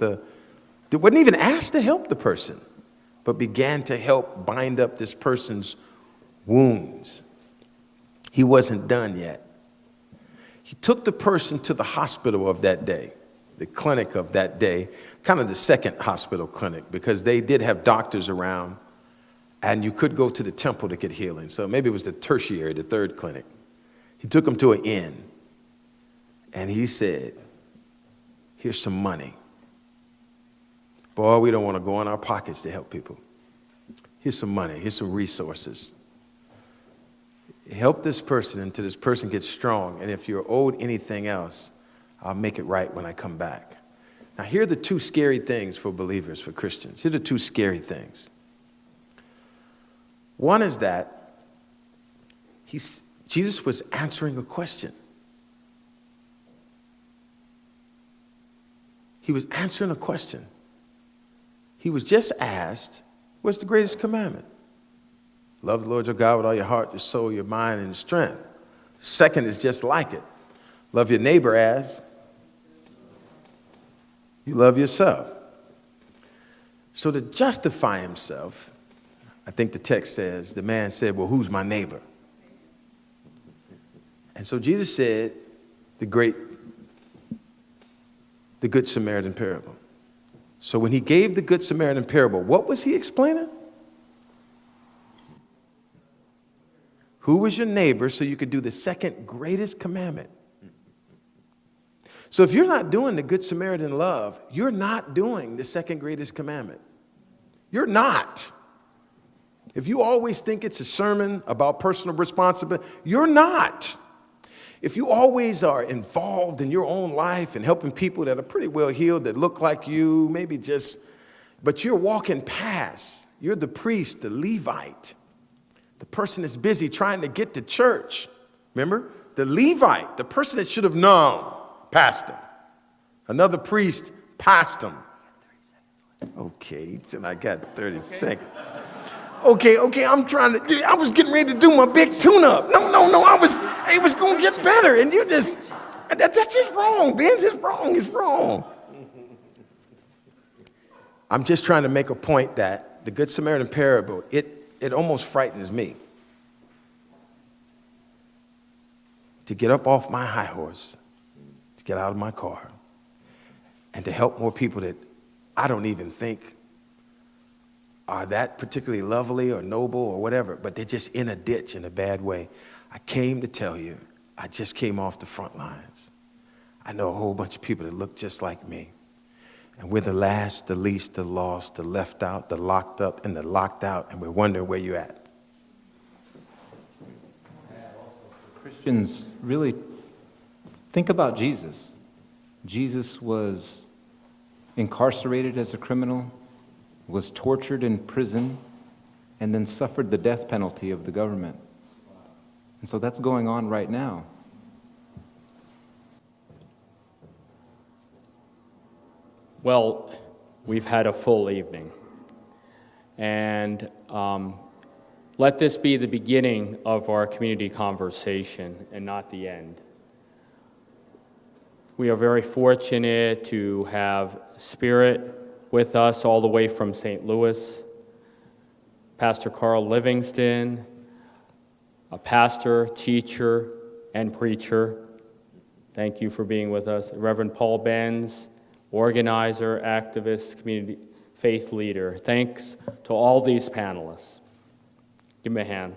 [SPEAKER 3] wasn't even asked to help the person, but began to help bind up this person's wounds. He wasn't done yet. He took the person to the hospital of that day, the clinic of that day, kind of the second hospital clinic, because they did have doctors around, and you could go to the temple to get healing. So maybe it was the tertiary, the third clinic. He took him to an inn, and he said, here's some money. Boy, we don't want to go in our pockets to help people. Here's some money, here's some resources. Help this person until this person gets strong, and if you're owed anything else, I'll make it right when I come back. Now, here are the two scary things for believers, for Christians. Here are the two scary things. One is that Jesus was answering a question. He was answering a question. He was just asked, what's the greatest commandment? Love the Lord your God with all your heart, your soul, your mind, and your strength. Second is just like it. Love your neighbor as you love yourself. So to justify himself, I think the text says, the man said, well, who's my neighbor? And so Jesus said the Good Samaritan parable. So when he gave the Good Samaritan parable, what was he explaining? Who was your neighbor so you could do the second greatest commandment? So if you're not doing the Good Samaritan love, you're not doing the second greatest commandment. You're not. If you always think it's a sermon about personal responsibility, you're not. If you always are involved in your own life and helping people that are pretty well healed, that look like you, maybe but you're walking past, you're the priest, the Levite, the person that's busy trying to get to church. Remember? The Levite, the person that should have known, passed him. Another priest passed him. Okay, and I got 30 seconds. Okay, I was getting ready to do my big tune-up. No, it was going to get better. And that's just wrong, Benz. It's wrong. I'm just trying to make a point that the Good Samaritan parable, it almost frightens me to get up off my high horse, to get out of my car, and to help more people that I don't even think are that particularly lovely or noble or whatever, but they're just in a ditch in a bad way. I came to tell you, I just came off the front lines. I know a whole bunch of people that look just like me. And we're the last, the least, the lost, the left out, the locked up, and the locked out, and we're wondering where you're at.
[SPEAKER 2] Christians, really think about Jesus. Jesus was incarcerated as a criminal, was tortured in prison, and then suffered the death penalty of the government. And so that's going on right now.
[SPEAKER 1] Well, we've had a full evening, and let this be the beginning of our community conversation and not the end. We are very fortunate to have SpearIt with us all the way from St. Louis, Pastor Carl Livingston, a pastor, teacher, and preacher. Thank you for being with us. Reverend Paul Benz, organizer, activist, community faith leader. Thanks to all these panelists. Give me a hand.